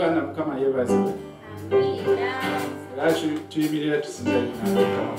Yokana mukama yeebazibwe. Era tuyimirira tusinza mukama.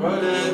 Hallelujah.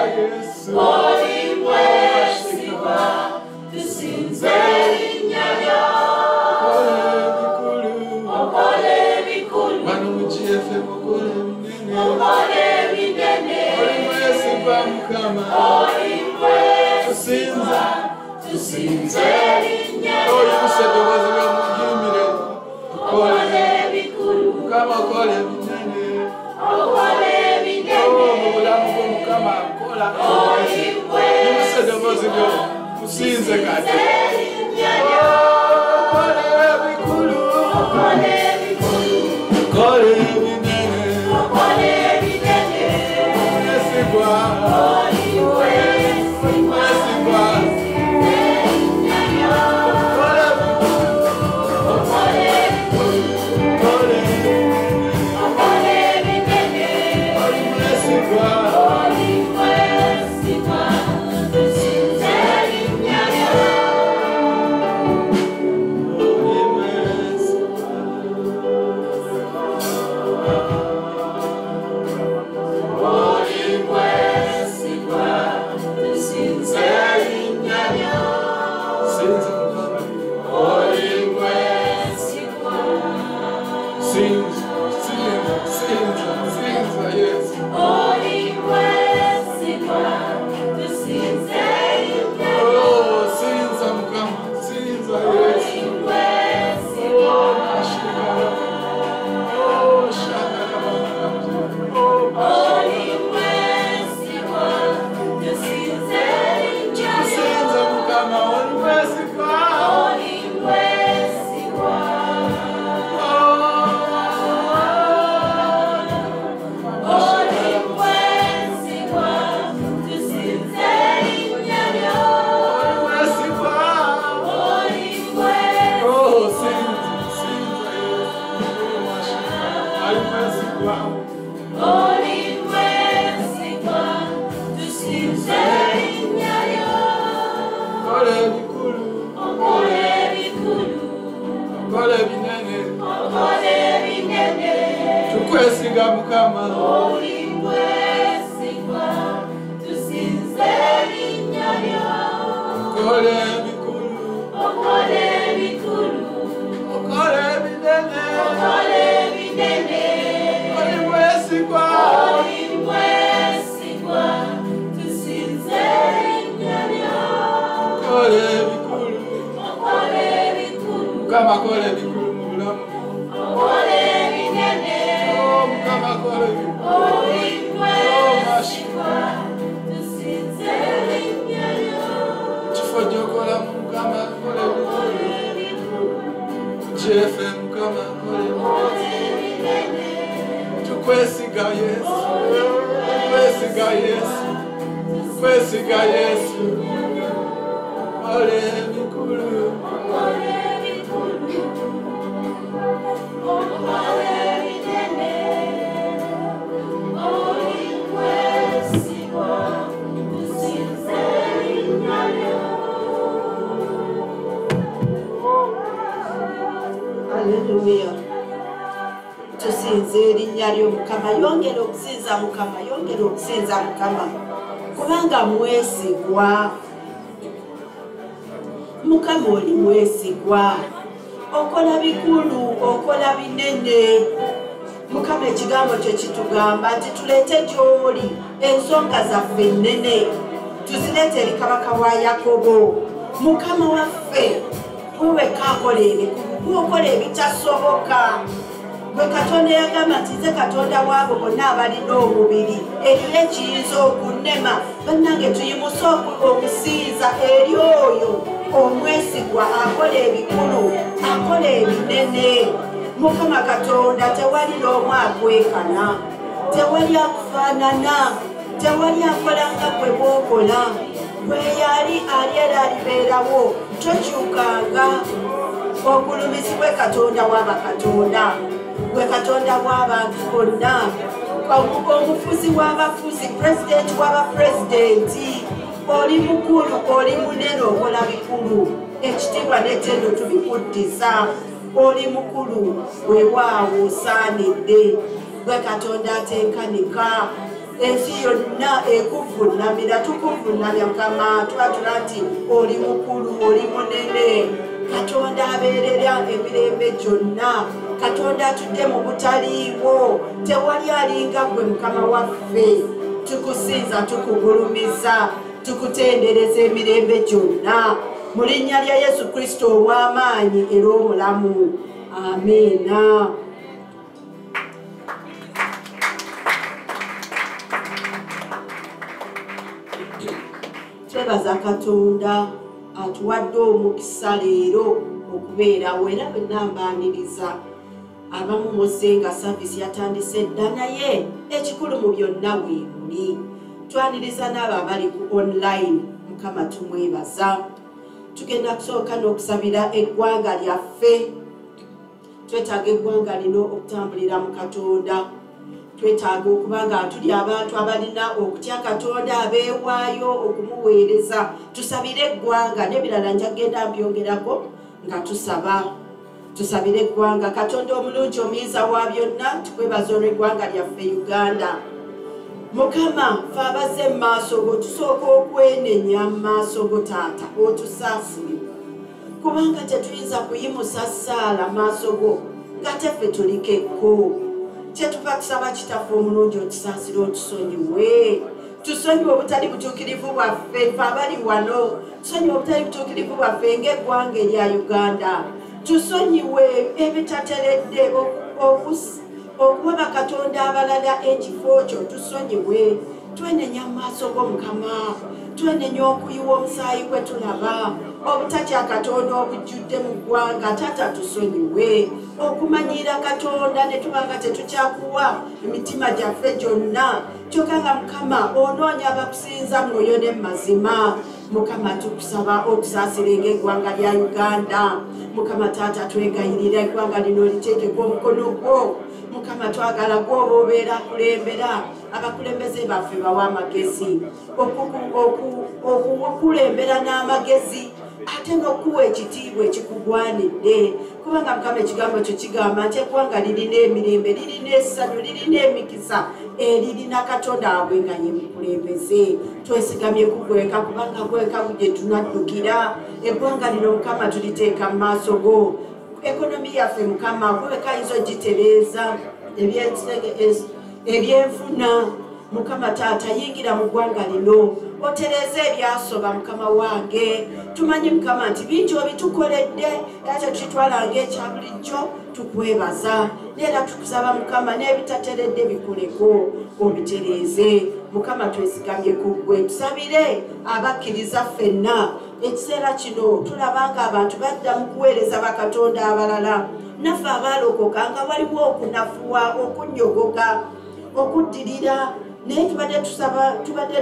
Yesu. Oli mwesigwa, tusinze linnya lyo. Okole bikulu, bano mu GFM okole binene. okole binene. Oli mwesigwa Mukama. Oli mwesigwa, tusinze linnya lyo. Oyibuse eddoboozi ly'omugimire. Okole bikulu, Mukama okole binene. okole binene. Mu bulamu bwo Mukama akola. Oyibuse eddoboozi lyo musinze kati. Okole bikulu. Okole bikulu, Okole binene. okole binene. Mwesigwa. Oli mwesigwa, Mwesigwa. linnya lyo. Okole bikulu. Okole Okole binene. okole binene. Oli mwesigwa. Oli mwesigwa, tusinze linnya lyo. Oli mwesigwa. Oli mwesigwa, tusinze linnya lyo. Sinza Mukama. Oli mwesigwa, Sinza, sinza, sinza, sinza Yesu. oli mwesigwa, tusinze linnya lyo. Oh, sinza Mukama. Sinza Yesu. Mwesigwa, Oh, mashika. Oh, shaka Mukama. Oh, oli mwesigwa, tusinze linnya lyo. sinza Mukama. Oli mwesigwa. Oli mwesigwa, oli mwesigwa, tusinze linnya lyo. Oli mwesigwa. Oli mwesigwa, Oh, sinza, sinza Yesu. Oh, mashika. Ali mwesigwa. oli mwesigwa, tusinze linnya lyo. Okole bikulu. Okole bikulu, Okole binene. okole binene. Tukwesiga Mukama. Oli mwesigwa, tusinze linnya lyo. Okole bikulu. Okole bikulu, Okole binene. okole binene. Oli mwesigwa. Oli mwesigwa, tusinze linnya lyo. Okole bikulu. Okole bikulu, Mukama akole bikulu mu bulamu. okole binene. Oh, Mukama akole bikulu. Oli mwesigwa, tusinze linnya lyo. Kifo gy'okola mu Mukama akole bikulu. GFM Mukama akole bikulu. Tukwesiga Yesu. Tukwesiga Yesu. Tukwesiga Yesu. Okole bikulu. Okole bikulu, okole binene. Oli mwesigwa, tusinze linnya lyo. Haleluya. Tusinze erinnya lyo Mukama. Yongera okusinza Mukama. Yongera okusinza Mukama. Kubanga mwesigwa. Mukama oli mwesigwa. Okola bikulu, okola binene. Mukama ekigambo kye kitugamba nti tuleete gy'oli ensonga zaffe ennene. Tuzireete eri kabaka wa Yakobo. Mukama waffe wewekka akola ebikulu, gwokola ebitasoboka. Gwe Katonda yagamba nti nze Katonda waabo bonna abalina omubiri eriyo ekiyinza okunnema. Bannange tuyimuse okusinza eri oyo omwesigwa akola ebikulu, akola ebinene. Mukama Katonda tewali n'omu akwekana, tewali akufaanana, tewali akola nga gwe bw'okola. Gwe yali ali era alibeerawo, tokyukanga. Ogulumizibwe Katonda w'abakatonda, gwe Katonda w'abantu bonna, omufuzi w'abafuzi, pulezidenti w'abapulezidenti. Oli mukulu, oli munene, okola bikulu. Ekitiibwa n'ettendo tubikuddisa. Oli mukulu, weewaawo osaanidde. Gwe Katonda atenkanika, ensi yonna ekuvunamira tukuvunamya Mukama twatula nti oli mukulu oli munene Katonda abeerera emirembe gyonna Katonda atudde mu butaliiwo tewali alinga gwe Mukama waffe tukusinza tukugulumiza tukutendereza emirembe gyonna mu linnya lya Yesu Kristo ow'amaanyi era omulamu amiina. Twebaza Katonda atuwadde omukisa leero okubeerawo era bwe nnambaaniriza abamu musenga saavisi yatandise dda naye ekikulu mu byonna bwe muli twaniriza n'abo abali ku online Mukama tumwebaza. Tugenda kusooka n'okusabira eggwanga lyaffe. Twetaaga eggwanga lino okutambulira mu Katonda. Twetaaga okuba nga tuli abantu abalina okutya Katonda abeewaayo okumuweereza. Tusabire eggwanga n'ebirala njagenda mbyongerako nga tusabire eggwanga. Katonda omulungi omuyinza wa byonna tukwebaza olw'eggwanga lyaffe Uganda. Mukama ffe abazze mu maaso go tusooka okwenenya mu maaso go Taata otusaasire kubanga tetuyinza kuyimusa ssaala maaso go nga teffe tulikekko. Kyetuva tusaba Kitaffe omulungi otusaasire otusonyiwe. Tusonyiwe obutali butuukirivu bwaffe ffe abali wano. Tusonyiwe obutali butuukirivu bwaffe ng'eggwanga erya Uganda. Tusonyiwe ebitateredde okuwa bakatonda abalala ekifo kyo tusonyiwe. Twenenya mu maaso go Mukama. Twenenya okuyiwa omusaayi gwe tulaba. Obutatya Katonda obujjudde mu ggwanga Taata tusonyiwe. Okumanyira Katonda ne tubanga tetukyakuwa emitima gyaffe gyonna. Kyokka nga Mukama onoonya abakusinza mwoyo ne mazima. Mukama tukusaba otusaasirenga eggwanga lya Uganda. Mukama Taata twegayirira eggwanga lino liteekeko omukono gwo. Mukama twagala gwoba obeera kulembera abakulembeze baffe bawa amagezi okukulembera n'amagezi ate n'okuwa ekitiibwa ekikugwanidde kubanga Mukama ekigambo kyo kigamba nti eggwanga lirina emirembe lirina essanyu lirina emikisa lirina Katonda wabwe nga ye mukulembeze. Twesigamye kugweka kubanga gweka gye tunaddukira. Eggwanga lino Mukama tuliteeka mu maaso go. Ekonomi yaffe Mukama gweka ayinza ogitereeza ebyenfuna. Mukama Taata yingira mu ggwanga lino otereeza ebyasoba Mukama wange. Tumanyi Mukama nti bingi obitukoledde era tekitwala ng'ekya bulijjo tukwebaza neera tukusaba Mukama n'ebitateredde bikoleko obitereeze. Mukama twesigamye ku ggwe tusabire abakkiriza ffenna. Ekiseera kino tulaba nga abantu badda mu kuweereza bakatonda abalala. Naffe abaalokoka nga waliwo okunafuwa okunnyogoga okuddirira naye tubadde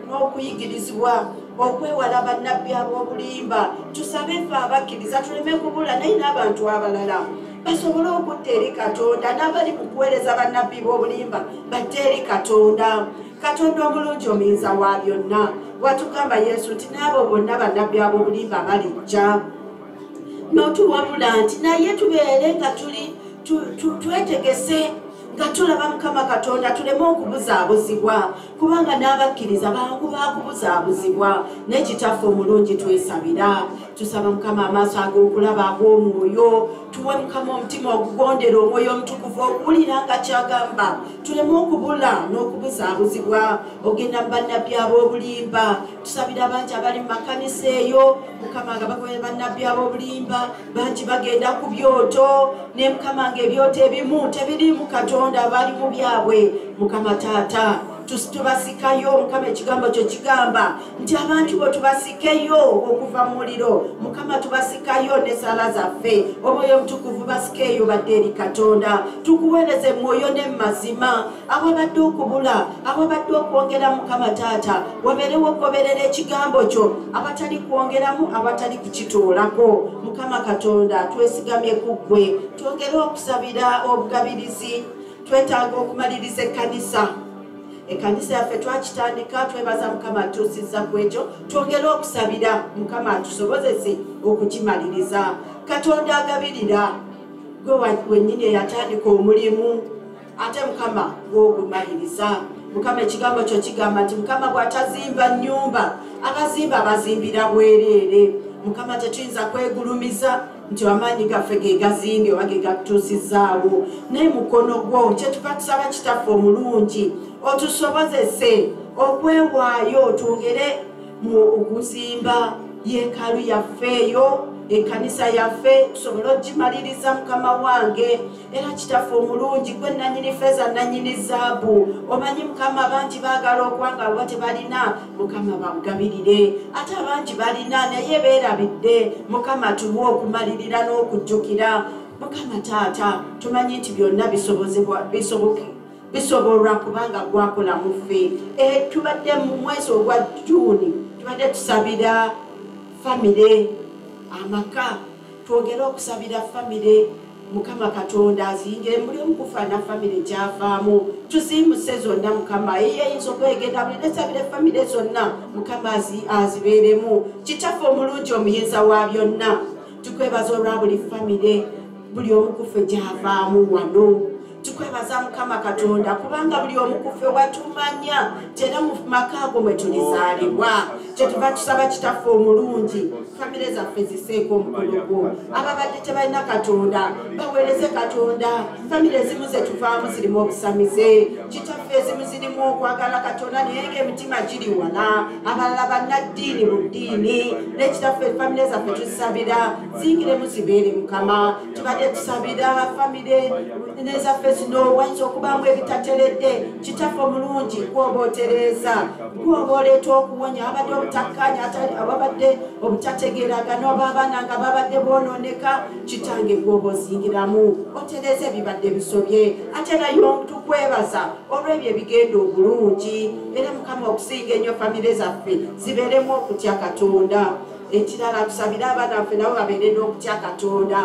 n'okuyigirizibwa okwewala bannabbi ab'obulimba. Tusabe ffe abakkiriza tuleme kubula naye n'abantu abalala basobole okutta eri Katonda n'abali mu kuweereza bannabbi b'obulimba batte eri Katonda. Katonda omulungi omuyinza wa byonna watugamba Yesu nti n'abo bonna bannabbi ab'obulimba balijja n'otuwabula nti naye tubeere nga twetegese nga tulaba Mukama Katonda tuleme okubuzaabuzibwa kubanga n'abakkiriza bangu bakubuzaabuzibwa. Naye Kitaffe omulungi twesabira tusaba Mukama amaaso ag'okulaba ag'omwoyo tuwe Mukama omutima ogugondera omwoyo omutukuvu okuwulira nga kyagamba tuleme okubula n'okubuzaabuzibwa. Ogenda mu bannabbi ab'obulimba tusabira bangi abali mu makanisa eyo Mukama nga bagoye bannabbi ab'obulimba bangi bagenda ku byoto ne Mukama ng'ebyoto ebimu tebiriimu Katonda bali mu byabwe. Mukama Taata tubasikayo Mukama ekigambo kyo kigamba nti abantu bo tubasikeyo okuva mu muliro. Mukama tubasikayo n'essaala zaffe omwoyo omutukuvu basikeyo badde eri Katonda tukuweereze mwoyo ne mazima. Ababadde okubula ababadde okwongera Mukama Taata wabeerewo okugoberera ekigambo kyo abatali kwongeramu abatali kukituulako. Mukama Katonda twesigamye ku ggwe twongere okusabira obugabirizi. Twetaaga okumaliriza ekkanisa. Ekkanisa yaffe twakitandika twebaza Mukama atuusizza ku ekyo twongere okusabira Mukama atusobozese okukimaliriza. Katonda agabirira gwe wennyini eyatandika omulimu ate Mukama gw'ogumaliriza. mukama ekigambo kyo kigamba nti mukama bw'atazimba nnyumba abazimba bazimbira bwereere. Mukama tetuyinza kwegulumiza nti amaanyi gaffe ge gazimbye oba ge gatutusizaawo, naye mukono gwo kyetuva tusaba kitaffe omulungi otusobozese okwewaayo twongere mu okuzimba yeekaalu yaffe eyo, ekkanisa yaffe tusobole ogimaliriza mukama wange. Era kitaffe omulungi gwe nannyini feeza nannyini zaabu, omanyi mukama abangi baagala okuba nga baba tebalina, mukama bagabirire. Ate abangi balina naye beerabidde, mukama tuwe okumalirira n'okujjukira. Mukama taata tumanyi nti byonna bisobolwa kubanga gwakola mu ffe. Tubadde mu mwezi ogwa Juuni tubadde tusabira famire, amaka, twongere okusabira famire. Mukama Katonda azingire muli omukufaana famire gyavaamu, tuziimuse zonna mukama eyeyinza okwegenda buli nesabire famire zonna mukama azibeeremu. Kitaffe omulungi omuyinza wa byonna, tukwebaza olwa buli famire, buli omukufe gyavaamu wano. Tukwebaza mukama Katonda kubanga buli omukuffe watumanya tera mu maka ago mwe tulizaalibwa. Kyetuva tusaba kitaffe omulungi famire zaffe ziseeko omukono gwo. Ababadde tebalina Katonda baweereze Katonda. Famire ezimu ze tuvaamu zirimu obusamize, kitaffe ezimu zirimu okwagala Katonda naye ng'emitima giri wala, abalala bannaddiini mu ddiini. Ne kitaffe famire zaffe tuzisabira zingiremu zibeere mukama. Tubadde tusabira famire nezaffe zino wayinza okubaamu ebitateredde, kitaffe omulungi gwoba otereeza, gwoba oleeta okuwonya abadde obutakkanya, ababadde obutategeeragana oba abaana nga babadde boonooneka. Kitange gwoba ozingiramu otereeza ebibadde bisobye. Ate nayo tukwebaza olw'ebyo ebigenda obulungi. Era mukama okusinga ennyo famire zaffe zibeeremu okutya Katonda. Ekirala tusabire abaana baffe nabo babeere n'okutya Katonda.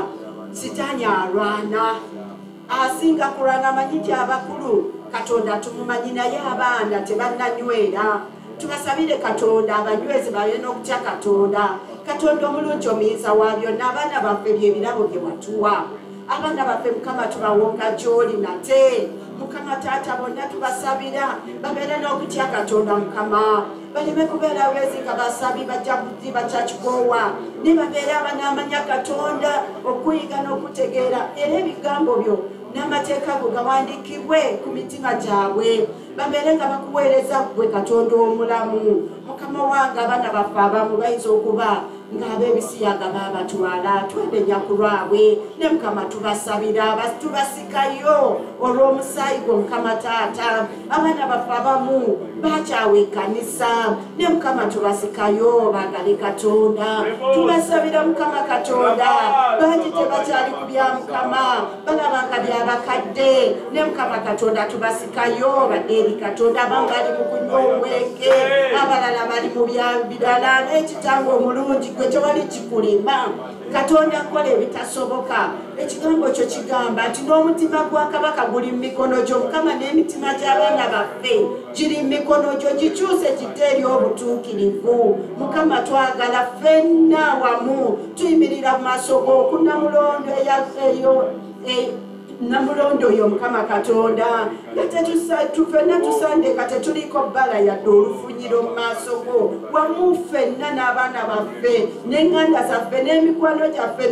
Sitaani alwana, asinga kulwana amanyi nti abakulu Katonda tumumanyi naye abaana tebannanywera. Tubasabire Katonda abanywezi babeere n'okutya Katonda. Katonda omulungi omuyinza wa byonna, abaana baffe byebirabo bye watuwa. Abaana baffe mukama tubawonga gy'oli nate. Mukama taata bonna tubasabira babeere n'okutya Katonda mukama. Baleme kubeera bezi nga basabi bajabuzi bakyakikoowa, ne babeere abanaamanya Katonda okuyiga n'okutegeera era ebigambo byo n'amateeka go gawandiikibwe ku mitima gyabwe. Babeere nga bakuweereza gwe Katonda omulamu. Mukama wange abaana baffe abamu bayinza okuba ng'ab'ebisiyaga baabatwala, twendenya ku lwabwe. Ne mukama tubasabira tubasikayo olw'omusaayi gwo mukama taata. Abaana baffe abamu bakyawa ekkanisa, ne mukama tubasikayo baagale Katonda. Tubasabira mukama Katonda bangi tebakyali ku bya mukama, balabanga byabakadde. Ne mukama Katonda tubasikayo badde eri Katonda. Abamu bali mu kunywa omwenge, abalala bali mu bya birala. N'ekitange omulungi gwe tewali kikulema. Katonda akola ebitasoboka. Ekigambo kyo kigamba nti n'omutima gwa kabaka guli mu mikono gyo mukama, n'emitima gy'abaana baffe giri mu mikono gyo. Gikyuse kidde eri obutuukirivu mukama. Twagala ffenna wamu tuyimirira mu maaso go okunamulondo namulondo oyo mukama Katonda nga ffenna tusandeka tetuliko bbala yadde olufunyiro mu maaso go. Wamu ffenna n'abaana baffe n'eŋŋanda zaffe n'emikwano gyaffe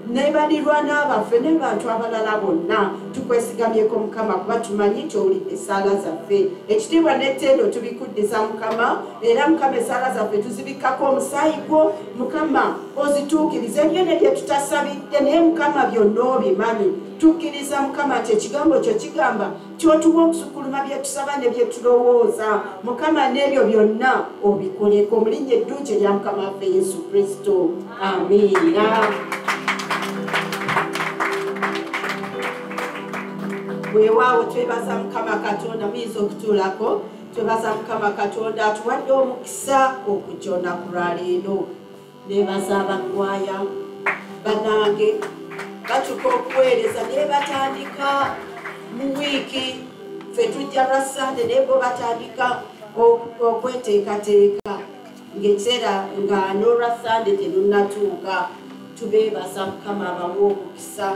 ne balirwana baffe n'abantu abalala bonna tukwesigamyeko mukama, kuba tumanyi nti owulidde essaala zaffe. Ekitiibwa n'ettendo tubikuddiza mukama, era mukama essaala zaffe tuzibikako omusaayi gwo mukama, ozituukirize. Ebyo ne bye tutasabidde naye mukama byonna obimanyi. Tukkiriza mukama nti ekigambo kyo kigamba kyotuwa okusukuluma bye tusaba ne bye tulowooza mukama, n'ebyo byonna obikoleko mu linnya eddungi erya mukama waffe Yesu Kristo. Amiina. Weewaawo twebaza mukama Katonda, muyinza okutuulako. Twebaza mukama Katonda atuwadde omukisa okujja olunaku lwa leero. Neebaza abakwaya bannange batuka okuweereza naye batandika mu wiiki, ffe tujja lwa Sande naye bo batandika okweteekateeka ng'ekiseera nga n'olwa Sande terunnatuuka. Tubeebaza mukama abawe omukisa.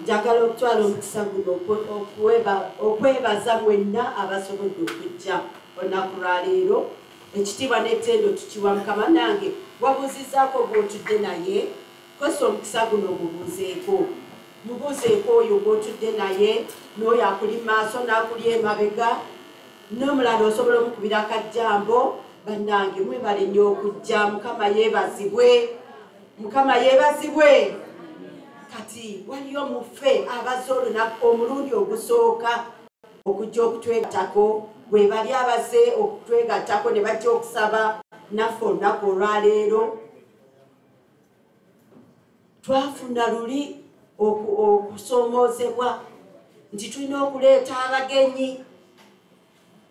njagala okutwala omukisa guno okwebaza mwenna abasobodde okujja olunaku lwaleero. Ekitiibwa n'ettendo tukiwa Mukama. Nange wabuuzizaako gw'otudde naye kosa omukisa guno mubuuzeeko oyo gw'otudde naye n'oyo akuli maaso n'akuli emabega n'omulala osobola omukubira akajjambo. Bannange mwebale nnyo okujja. Mukama yeebazibwe, Mukama yeebazibwe. Kati waliyo muffe abaze omulundi ogusooka okujja okutwegattako, bwe bali abaze okutwegattako ne bajja okusaba naffe olunaku olwaleero. Twafuna luli okusoomoozebwa nti tulina okuleeta abagenyi.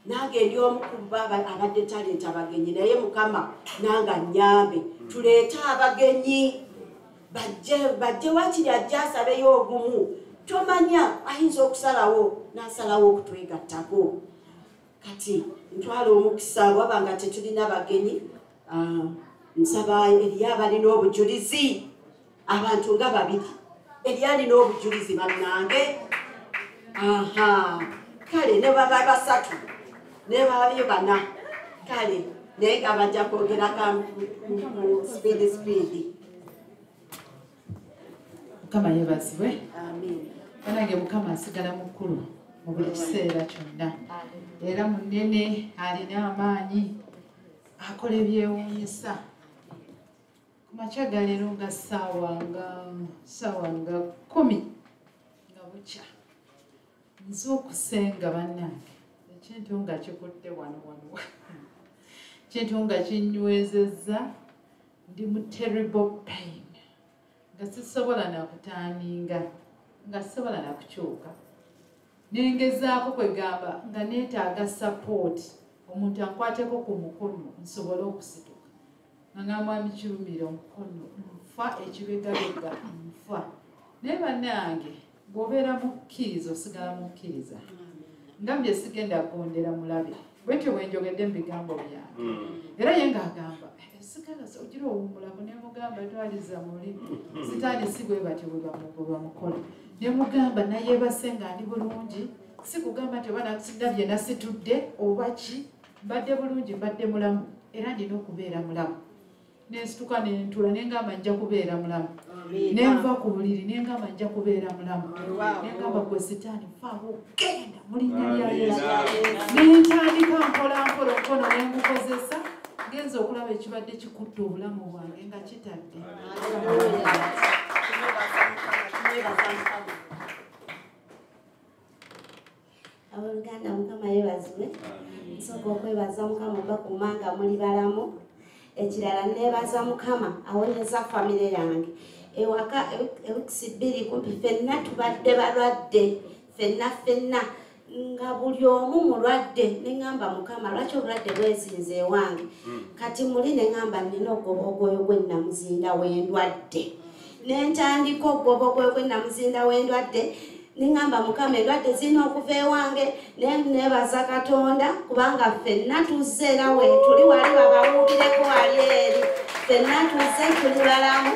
Nange ndi omu ku abadde taleeta abagenyi, naye Mukama nange annyambe tuleete abagenyi bajje wakiri ajja asabeyo ogumu. Tomanya ayinza okusalawo n'asalawo okutwegattako. Kati ntwala omukisa waba nga tetulina bagenyi. Nsaba eri abalina obujulizi, abantu nga 2 eri alina obujulizi bannange. Kale ne baba 3 ne babyo 4 kale naye nga bajja kwogerako mu speed. Mukama yeebazibwe. Amen. Banange Mukama asigala mukulu mu buli kiseera kyonna, era munene alina amaanyi, akola ebyewuunyisa. Ku makya ga leero nga ssaawa nga 10 nga bukya nze okusenga bannange, ekintu nga kikutte wano ekintu nga kinnywezezza, ndi mu terrible pain nga sisobola nakutaaninga, nga sisobola nakukyuka. Nengezaako kwegamba nga neetaaga support, omuntu ankwateko ku mukono nsobole okusituka. Nga mwami kirumira omukono nfa, ekibegabega nfa. Naye bannange bw'obeera mukkiriza osigala mukkiriza. Ngambye sigenda kugondera mulabe, bwetyo bwe njogedde mu bigambo byange. Era ye ng'agamba sigala ogira owummulamu, ne mugamba twaliza muli sitaani si bwe batyo bwe bamukola. Ne mugamba nayeebase nga ndi bulungi, si kugamba nti oba ndabye nasitudde oba ki, mbadde bulungi, mbadde mulamu, era ndina okubeera mulamu. Nensituka nentula nengamba nja kubeera mulamu, nenva ku buliri nengamba nja kubeera mulamu, nengamba gwe sitaani faawo genda mu linnya lya Yesu. Nentandika mpola omukono nengukozesa, ngenza okulaba ekibadde kikutte obulamu bwange nga kitadde. Abooluganda Mukama yeebazibwe. Nsooka okwebaza Mukama oba kumanga muli balamu. Ekirala neebaza Mukama awonyeza famire yange. Ewaka ewikisi 2 kumpi ffenna tubadde balwadde, ffenna nga buli omu mulwadde. Neŋŋamba Mukama lwaki obulwadde bwezinze ewange? Kati muli neŋŋamba nina ogobogoyo gwennamuzinda wendwadde. Nentandika ogobogoyo gwennamuzinda wendwadde. Neŋŋamba Mukama endwadde zirina okuva ewange. Neebaza Katonda kubanga ffenna tuzze era tuli wali babawuubireko wali eri. Ffenna tuzze tuli balamu.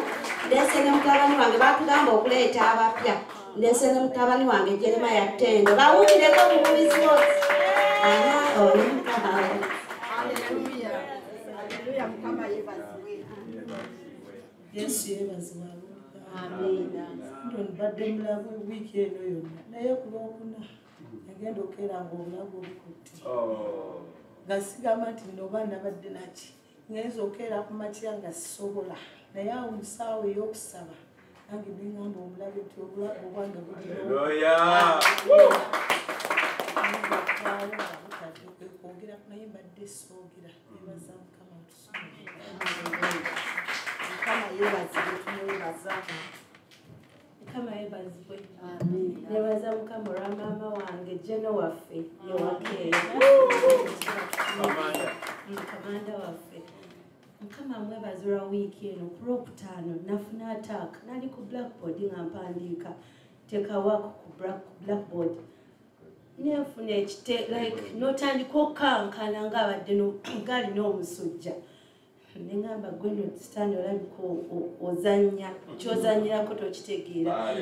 Ndeese ne mutabani wange batugamba okuleeta abapya. Ndeese ne mutabani wange Jeremiah Ttendo bawuubireko bubulizi bwose. Oli Mukama. Haleluya, Mukama yeebazibwe. Yesu yeebazibwe. Amiina. Mbadde mulabu wiiki eno yonna, naye ku Lwokuna nagenda okeera ng'obulabu obukutte. Nga sigamba nti nno oba nabadde naki, ngenza okeera ku makya nga sisobola, naye awo mu ssaawa ey'okusaba nange neŋŋamba omulabe nti obulabu obwange bulikwogeraku naye mbadde soogera. Neebaza Mukama otusonyiwe. Mukama yeebazibwe, tumwebaza. Mukama yeebazibwe. Neebaza Mukama olwa maama wange Jeno waffe yewakeera. Kamanda waffe. Mukama mwebaza olwa wiiki eno ku Lwokutaano nafuna attack. Nali ku blackboard nga mpandiika tekawako ku blackboard. Nenfuna ekite like notandika okkankana ng'abadde ng'alina omusujja. nengamba gweno sitani olabika ozanya kyozanyirako tokitegeera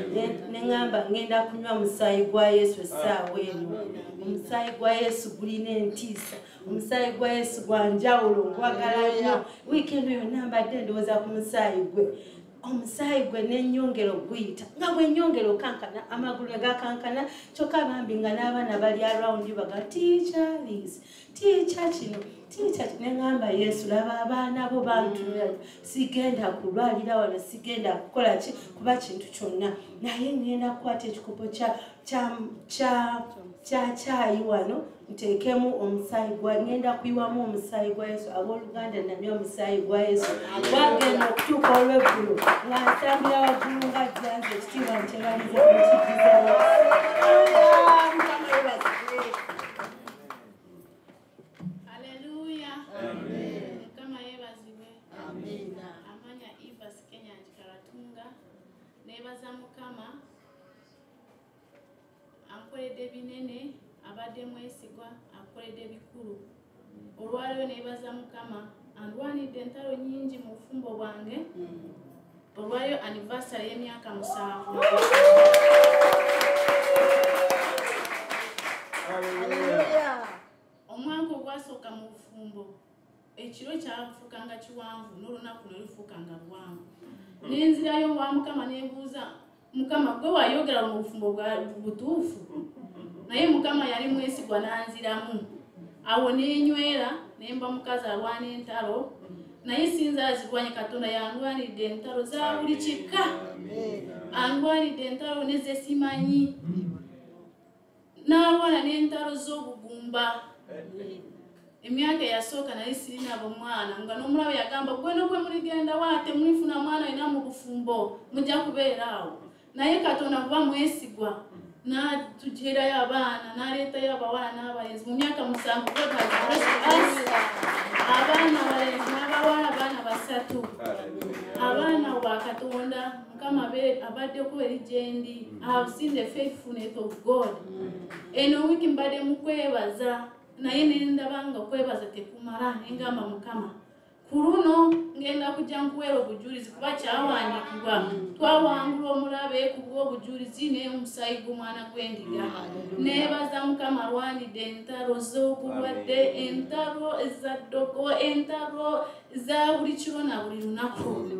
nengamba ngenda kunywa musaayi gwa yesu essaawa eno omusaayi gwa yesu gulina entiisa omusaayi gwa yesu gwa njawulo nkwagala nnyo wiikendi yonna mbadde ndowooza ku musaayi gwe omusaayi gwe n'ennyongero guyita nga bwe ennyongero kankana amagulu gakankana kyokka bambi nga n'abaana bali arawundi baga tiicha kino nengamba yesu laba abaana bo bantunula sigenda kulwalira wano sigenda kukola ki kuba kintu kyonna naye ngenda kukwata ekikopo kya caayi wano nteekemu omusaayi gwa ngenda kuyiwamu omusaayi gwa yesu abooluganda nanywa omusaayi gwa yesu gwagenda okutuuka olw'eggulu nga nsambira waggulu nga jjanze ekitiibwa nkyebaliza mukigiza nebaza mukama ankoledde binene abadde mwesigwa akoledde bikulu olwaliwo nebaza mukama andwanidde entalo nyingi mu bufumbo bwange olwaliwo anniversary y'emyaka 7 omwaka ogwasooka mu bufumbo ekiro kyafukanga kiwanvu n'olunaku nolufukanga buwanvu nenzirayo wa mukama nebuuza mukama gwe wayogera mu bufumbo bwa butuufu naye mukama yali mwesigwa nanziramu awo nenywera nemba mukazi alwana entalo naye sinza azirwanye katonda yandwanidde entalo za buli kika andwanidde entalo nezesimanyi n'alwana n'entalo z'obugumba emyaka yasooka naye sirinabo mwana nga n'omulabe yagamba gweno gwe muligenda waate mwifuna mwana alina mu bufumbo mujja kubeera awo naye katonda kuba mwesigwa n'atujeerayo abaana n'aleetayo abawala n'abalenzi mu myaka 7 abaana abalenzi n'abawala abaana 3 abaana wa katonda mukama abaddeko eri gyendi. I have seen the faithfulness of God. Eno wiki mbadde mukwebaza naye nendaba nga kwebaza tekumala nengamba mukama kuluno ngenda kujja nkuweera obujulizi kuba kyawandiikibwa twawangula omulabe kubwa obujulizi n'omusaayi gw'omwana gw'endiga. Neebaza mukama lwanidde entalo z'obulwadde, entalo ezaddogo, entalo za buli kiro na buli lunaku.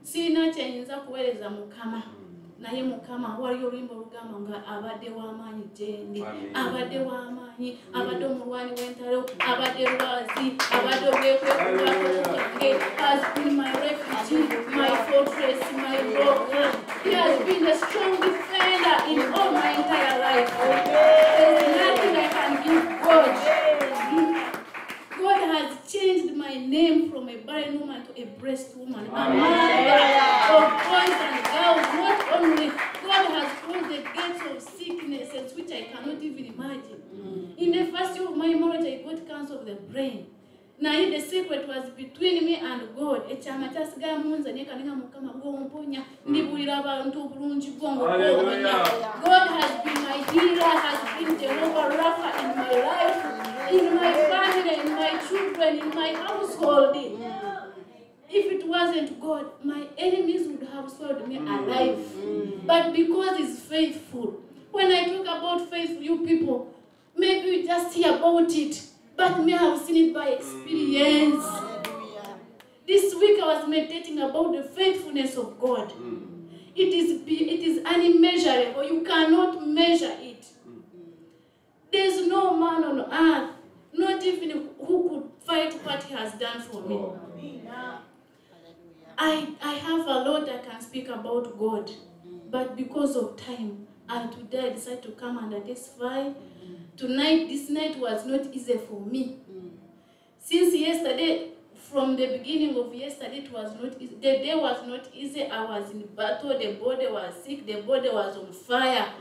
Sirina kyenyinza kuweereza mukama naye mukama waliyo oluyimba olugamba nga abadde w'amaanyi gyendi, abadde w'amaanyi, abadde omulwani w'entalo, abadde lwazi, abadde obwekwekubwange. Has been my refuge, my fortress, my rock. He has been a strong defender in all my entire life. There is nothing I can give God. God has changed my name from a barren woman to a breast woman. A mother of boys and girls. Not only God has closed the gates of sicknesses, which I cannot even imagine. In the first year of my marriage, I got cancer of the brain. Now, the secret was between me and God. God has been my healer, has been Jehovah Rapha in my life, in my family, in my children, in my household. If it wasn't God, my enemies would have swallowed me alive. But because He's faithful, when I talk about faith, you people, maybe you just hear about it, but me, I have seen it by experience. This week I was meditating about the faithfulness of God. It is unmeasurable. You cannot measure it. There's no man on earth, not even who could fight what He has done for me. I have a lot I can speak about God, but because of time, today I decided to come and testify. Tonight, this night was not easy for me. Since yesterday, from the beginning of yesterday, it was not easy. The day was not easy. I was in battle. The body was sick. The body was on fire.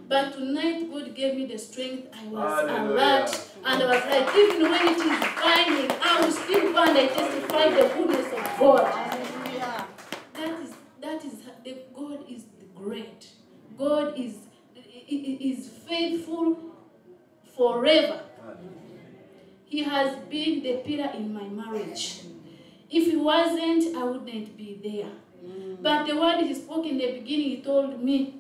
But tonight, God gave me the strength. I was alert. And I was like, even when it is burning, I will still go and I testify the goodness of God. God is great. God is faithful forever. He has been the pillar in my marriage. If he wasn't, I wouldn't be there. But the word he spoke in the beginning, he told me,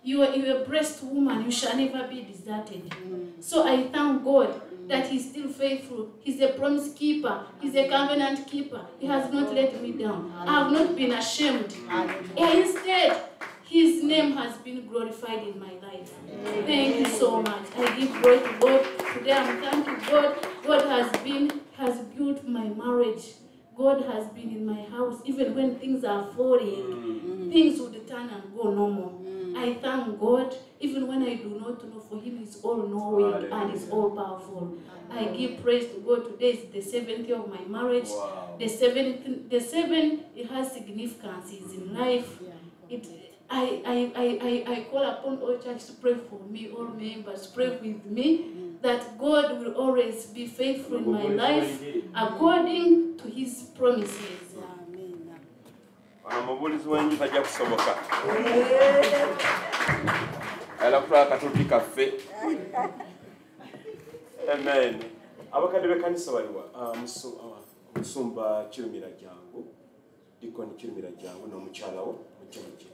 you are a blessed woman, you shall never be deserted. So I thank God that he's still faithful. He's a promise keeper. He's a covenant keeper. He has not let me down. I have not been ashamed. Instead, his name has been glorified in my life. Thank you so much. I give glory to God. Today I'm thanking God. God has built my marriage. God has been in my house. Even when things are falling, things would turn and go normal. I thank God. Even when I do not know, for him is all knowing and is all powerful. I give praise to God. Today is the 7th year of my marriage. The seven, it has significances in life. I call upon all church to pray for me, all members, pray with me, that God will always be faithful in my life according to his promises. Amen. Abakadde b'ekkanisa baliwa Musumba Kirumira Jangu, Dikoni Kirumira Jangu n'omukyala wo Mukyemuje.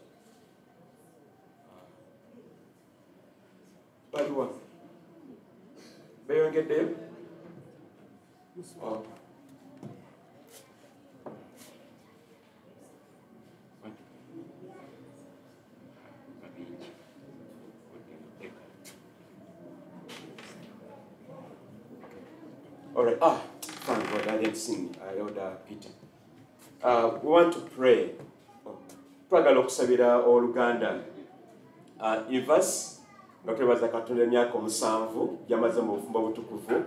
Baliwa beeyongeddeyo? All right. Thank God I didn't sing. I order Peter. We want to pray. Twagala okusabira Luganda. Ivas ngakwebaza Katonda emyaka 7 gyamaze mu bufumbo butukuvu.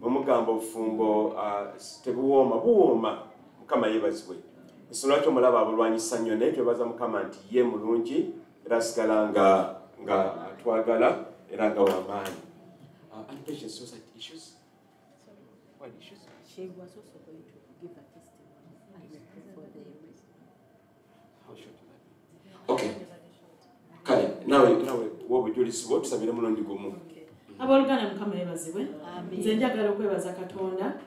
Mumugamba obufumbo tebuwooma buwooma. Mukama yebazibwe. Esolo kyo mulaba abulwanyisa nnyo naye twebaza Mukama nti ye mulungi era asigala nga twagala era nga w'amaanyi. Unpatient suicide issues. What issues? She was also going to give a testimony for the How short will that be? Okay. Kale, nawe wobujulisibwa tusabire mulungi gumu. Abaluganda Mukama yebazibwe. Nze njagala okwebaza Katonda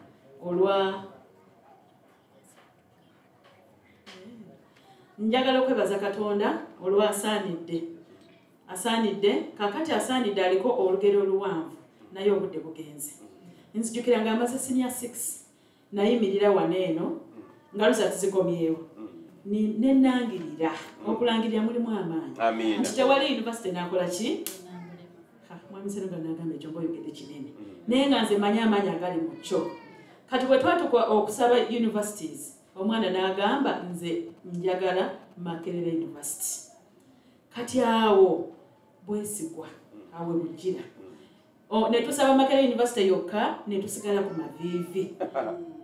olwa asaanidde kakati asaanidde aliko olugero oluwanvu naye obudde bugenze. Nzijukira nga amaze senior 6 nayimirira wano eno nga lusa tuzigomyewo nenangirira okulangirira mulimu amaanyi nti tewali university nakola ki mwami Seruga nagamba ekyo ngoyogedde kinene naye nga nze manya amaanyi agali mu kyo. Kati bwe twatuka okusaba universities omwana n'agamba nze njagala Makerere University. Kati awo bwesigwa awe bugira netusaba Makerere University yokka netusigala ku mavivi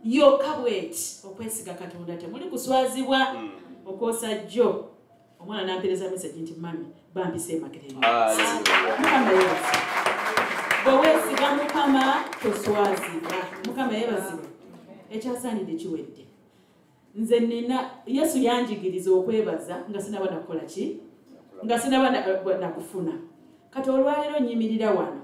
yokka bweti okwesiga Katonda temuli kuswazibwa okosa jjo. Omwana nampereza message nti mami bampise Makerere University. Mukama yebazibwe. Bwesiga Mukama toswazibwa. Mukama yebazibwe. Ekyasaanidde kiwedde. Nze nina Yesu yanjigiriza okwebaza nga sinaba nakola ki nga sinaba nakufuna. Kati olwaleero nyimirira wano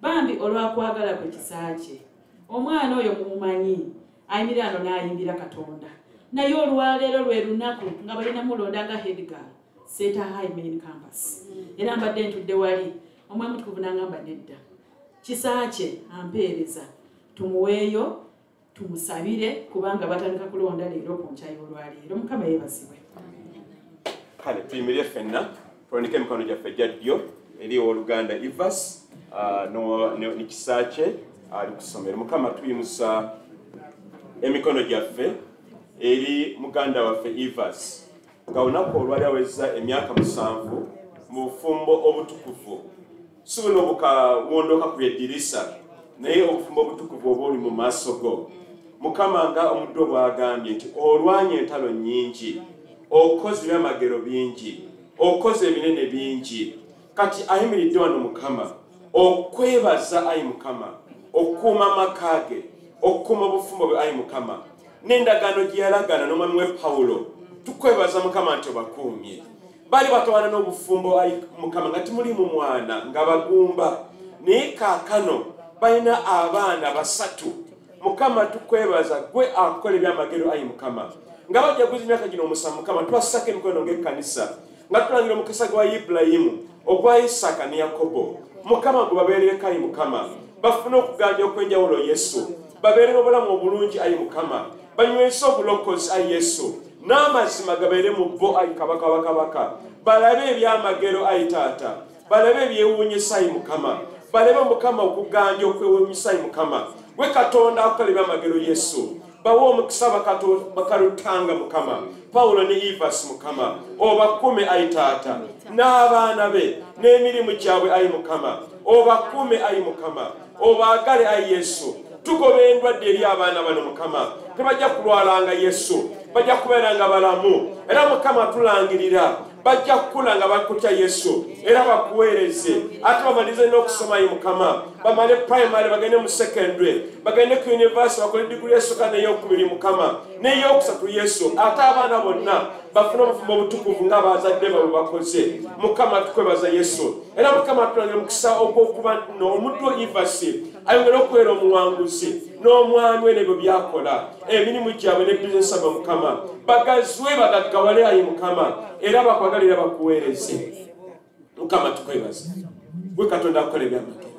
bambi olwakwagala kwe kisaache omwana oyo mumumanyi ayimirira ano n'ayimbira Katonda naye olwaleero lwe lunaku nga balina mulonda nga head girl Center High Main Campus era mbadde ntudde wali omwami mutukuvu n'angamba nedda kisaache ampeereza tumuweeyo tumusabire kubanga batandika kulonda leero ku nkya y'olwaleero. Mukama yebazibwe. Kale tuyimirire ffenna tuwanike emikono gyaffe gya ddyo eri Oluganda Ivas ni kisaache ali kusomera. Mukama tuyimusa emikono gyaffe eri muganda waffe Ivas nga olunaku olwali aweza emyaka 7 mu bufumbo obutukuvu si buno bukawondoka ku eddirisa naye obufumbo obutukuvu oba oli mu maaso go. Mukama nga omuddo bw'agambye nti olwanye entalo nnyingi okoze ebyamagero bingi okoze ebinene bingi kati ayimiridde wano Mukama okwebaza ayi Mukama okuuma amaka ge okuuma obufumbo bwe ayi Mukama n'endagaano gye yalagana n'omwami we Pawulo tukwebaza Mukama nti obakuumye. Bali batawana n'obufumbo ayi Mukama nga timuli mu mwana nga bagumba naye kaakano balina abaana 3 Mukama tukwebaza gwe akola ebyamagero ayi Mukama nga bajaguza emyaka gino omusanvu Mukama twasaka emikono ng'ekkanisa nga tulangira omukisa gwa Ibulayimu ogwa Isaka ne Yakobo Mukama gwe babeereko ayi Mukama bafune okuganja okwenjawulo Yesu babeere obulamu obulungi ayi Mukama banywese obulokozi ayi Yesu n'amazima gabeere mu bo ayi Kabaka bakabaka balabe ebyamagero ayi Taata balabe ebyewuunyisa ayi Mukama balabe Mukama okuganja okwewuunyisa ayi Mukama gwe Katonda akola ebyamagero Yesu bawo omukisa bakalutanga Mukama Paulo ne Ivas Mukama obakume ayi Taata n'abaana be n'emirimu gyabwe ayi Mukama obakume ayi Mukama obaagale ayi Yesu tugobe endwadde eri abaana bano Mukama tebajja kulwalanga Yesu bajja kubeeranga balamu era Mukama tulangirira bajja kukula nga bakutya Yesu era bakuweereze ate bamalize n'okusoma ayi Mukama bamale primary bagende mu secondary bagende ku university bakole degree esooka n'eyokubiri Mukama n'eyookusatu Yesu ate abaana bonna bafune obufumo obutukuvu ng'abazadde baabwe bakoze Mukama tukwebaza Yesu era Mukama tulangire mukisa ogw'okuba n'omuddu Ivasi ayongera okubeera omuwanguzi n'omwami we n'ebyo byakola emirimu gyabwe ne bizinesi aba Mukama bagazwe bagaggawale ayi Mukama era bakwagalira bakuweereze Mukama tukwebaza gwe Katonda akola ebyamagero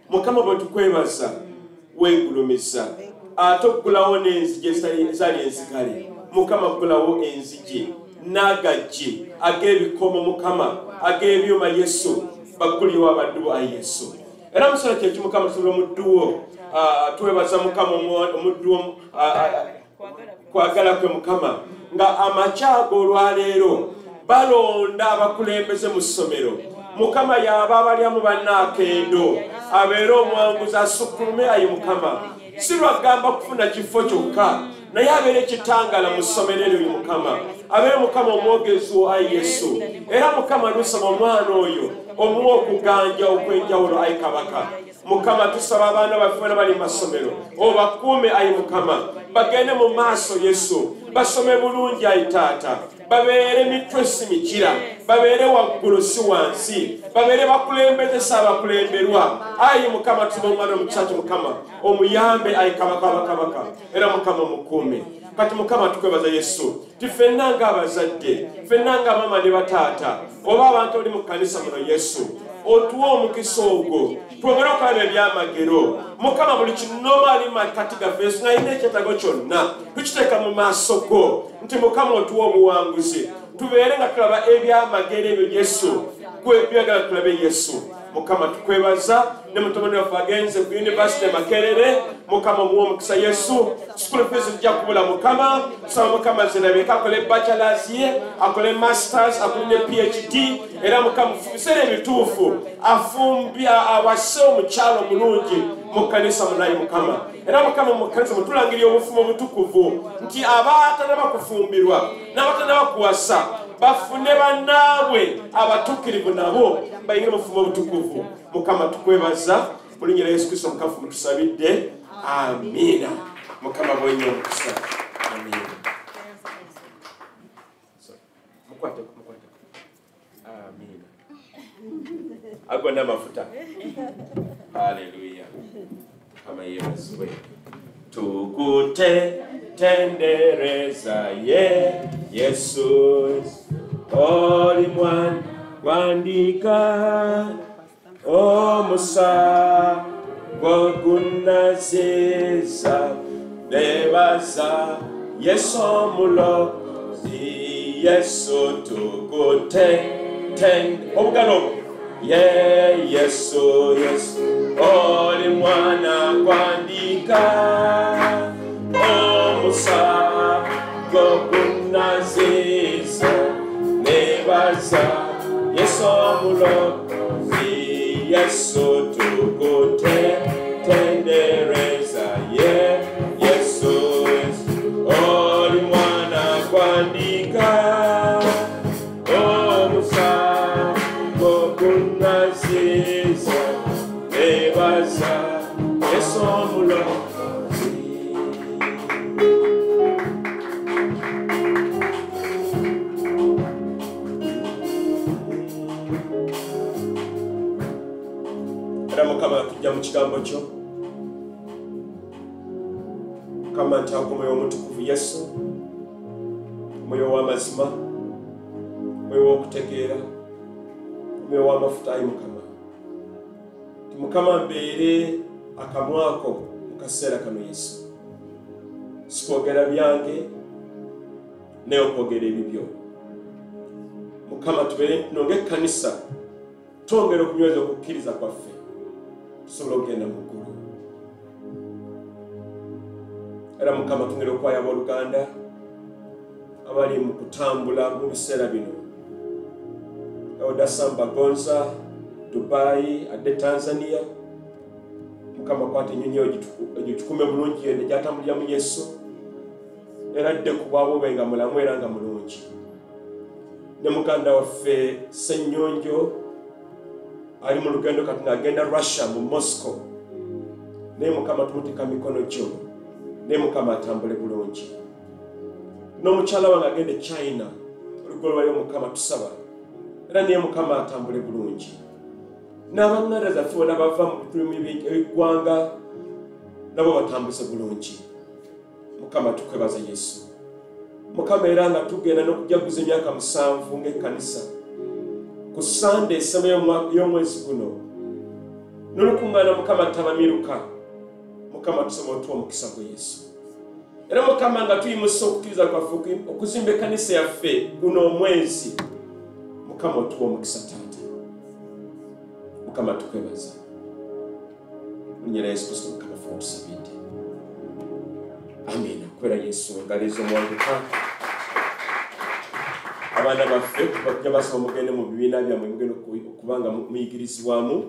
Mukama bwe tukwebaza weegulumiza ate okugulawo n'enzigi ezaali enzigale Mukama kugulawo enzigi n'agaggi ag'ebikomo Mukama ag'ebyuma Yesu baguliwo abaddu ayi Yesu era musala kyeki Mukama tusobola omudduwo twebaza Mukama omudduwo kwagala kwe Mukama nga amakyago olwaleero balonda abakulembeze mu ssomero Mukama yaba abalyamu bannaakendo abeere omwanguzi asukulume ayi Mukama si lwagamba kufuna kifo kyokka naye abeere ekitangala mu ssomero eryo Mukama abeere Mukama omwogezi wo ayi Yesu era Mukama lusaba omwana oyo omuwa okuganja okwenjawulo ayi Kabaka Mukama tusaba abaana baffe bali mu masomero obakuume ayi Mukama bagende mu maaso Yesu basome bulungi ayi Taata babeere mitwe si mikira babeere waggulu si wansi babeere bakulembeze si abakulemberwa ayi Mukama tuba omwana omukisa Mukama omuyambe ayi Kabaka bakabaka era Mukama mukuume kati Mukama tukwebaza Yesu tifenna ng'abazadde fenna nga mama ne bataata oba abantu oli mu kkanisa muno Yesu otuwa omukisa ogwo twongere okulaba ebyamagero Mukama buli kinoma ali makati gaffe Yesu ng'alina ekyetaago kyonna tukiteeka mu maaso go nti Mukama otuwa obuwanguzi tubeere nga tulaba ebyamagero ebyo Yesu gwe byagala tulabe Yesu Mukama tukwebaza ne mutomani waffe agenze ku University Makerere Mukama muwa omukisa Yesu school fees ejja kubula Mukama tusaba Mukama zirabika akole bachelors ye akole masters akole ne PhD era Mukama fubisere ebituufu afumbya awase omukyalo mulungi mu kkanisa munayi Mukama era Mukama mu kkanisa mutulangirira obufumo obutukuvu nti abatanaba kufumbirwa n'abatanaba kuwasa bafune bannaabwe abatuukirivu nabo bayingire mu bufumo obutukuvu Mukama tukwebaza mu linnya lya Yesu Kristo mukafu mutusabidde amina Mukama bwenye omukisa amina mukwate amina agwa n'amafuta haleluya kama yebazwe tukutendereza Yesu oli mwana gwandika omusa gwogunaziza bebaza Yesu omulozi Yesu obugalo Yesu oli mwana gwandika omusa gwogunaziza bebaza Yesu omulozi Yesu tukutendereza Yesu oli mwana gwandika omusa gwogunaziza bebaza Yesu omulozi Mukama tujja mu kigambo kyo Mukama ntaako omwoyo omutukuvu Yesu, omwoyo w'amazima, omwoyo w'okutegeera, omwoyo w'amafuta ayi Mukama. Mukama mbeere akamwako mu kaseera kano Yesu. Sikwogera byange naye okwogera ebibyo. Mukama tubeere nonga ekkanisa twongera okunyweza okukkiriza kwaffe tusobola okugenda mu ggulu. Era Mukama tungera okwaya abooluganda abali mu kutambula mu biseera bino. Odasamba Gonza, Dubai, adde Tanzania. Mukama kwate ennyonyi ogitukume bulungi eno gyatambulira mu Yesu. Era adde ku bwabo benga mulamu era nga mulungi. Ne muganda waffe Ssennyonjo ali mu lugendo kati agenda Russia mu Moscow. Naye Mukama tumutika mikono gyo. Naye Mukama atambule bulungi. N'omukyala wange agende China. Olugolo lwayo Mukama tusaba. Era naye Mukama atambule bulungi. N'abanganda zaffe bonna bava mu bitundu by'eggwanga nabo batambuse bulungi. Mukama tukwebaza Yesu. Mukama era nga tugenda n'okujaguza emyaka 7 ng'ekkanisa. Ku Sunday ensema y'omwezi guno. N'olukuŋŋaana Mukama tabamiruka. Mukama tusaba otuwa omukisa gwa Yesu. Era Mukama nga tuyimusa okukkiriza kwaffe okuzimba ekkanisa yaffe guno omwezi. Mukama otuwa omukisa Taata. Mukama tukwebaza. Munyera Yesu Kristo Mukama ffe otusabidde. Amen. Kwera Yesu ngalizo mwanduka. Abaana baffe bajja basoma mugende mu bibiina byammwe mugende okubanga muyigirizibwamu.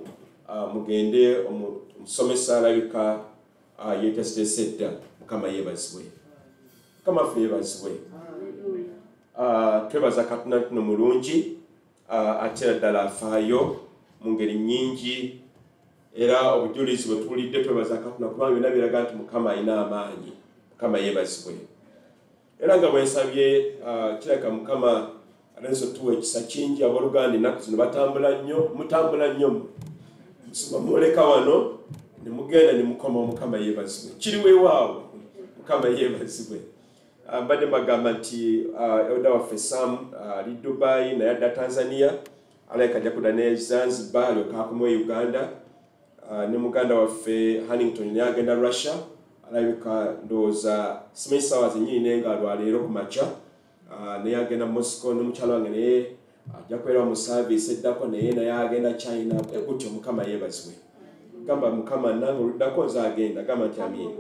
Mugende omusomesa alabika yeetesitese dda. Mukama yeebazibwe. Mukama ffe yeebazibwe. Twebaza Katonda tuno mulungi. Ate ddala afaayo mu ngeri nnyingi. Era obujulizi bwe tuwulidde twebaza Katonda kubanga byonna biraga nti Mukama alina amaanyi. Mukama yeebazibwe. Era nga bwensabye kiraka Mukama alenso tuwa ekisa kingi abooluganda ennaku zino batambula nnyo, mutambula nnyo. Muleka wano ne mugenda ne mukoma Mukama yeebazibwe. Kiri weewaawo Mukama yeebazibwe. Mbadde mbagamba nti Elda waffe Sam ali Dubai naye adda Tanzania. Alabika ajja kudda ne Zanzibar alyoka akomawo Uganda. Ne muganda waffe Huntington naye agenda Russia. Alabika ndowooza simanyi ssaawa zennyini naye nga lwaleero ku makya. Naye agenda Moscow n'omukyala wange naye ajja kubeera mu service eddako naye agenda China. Gutyo Mukama yeebazibwe. Gamba Mukama nange oluddako nze agenda gamba nti amiina.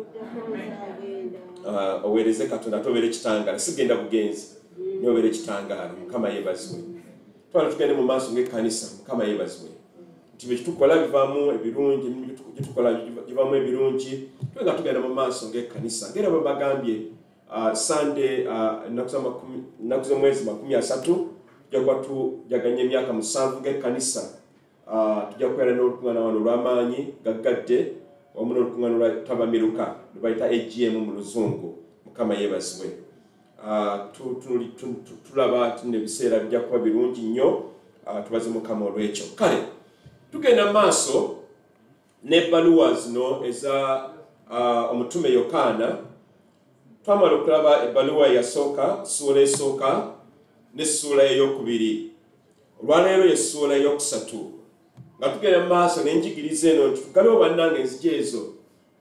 Oweereze Katonda tobeere kitangaala. Sigenda bugenzi naye obeere kitangaala. Mukama yeebazibwe. Twala tugende mu maaso ng'ekkanisa. Mukama yeebazibwe. Nti bye tukola bivaamu ebirungi, bye tukola bivaamu ebirungi. Twenga tugenda mu maaso ng'ekkanisa. Ngera bwe bagambye Sunday ennaku z'omwezi 30 tujja kuba tujaganya emyaka 7 ng'ekkanisa. Tujja kubeera n'olukuŋŋaana wano olw'amaanyi gaggadde wamu n'olukuŋŋaana olwatabamiruka lwe bayita AGM mu Luzungu. Mukama yeebazibwe. Tulaba nti ebiseera bijja kuba birungi nnyo. Tubaze Mukama olw'ekyo. Kale tugenda maaso n'ebbaluwa zino eza omutume Yokana. Twamala okulaba ebbaluwa eyasooka, ssuula esooka n'essuula ey'okubiri. Olwaleero y'essuula ey'okusatu. Nga tugenda maaso n'enjigiriza eno nti tugalewo bannange enzigi ezo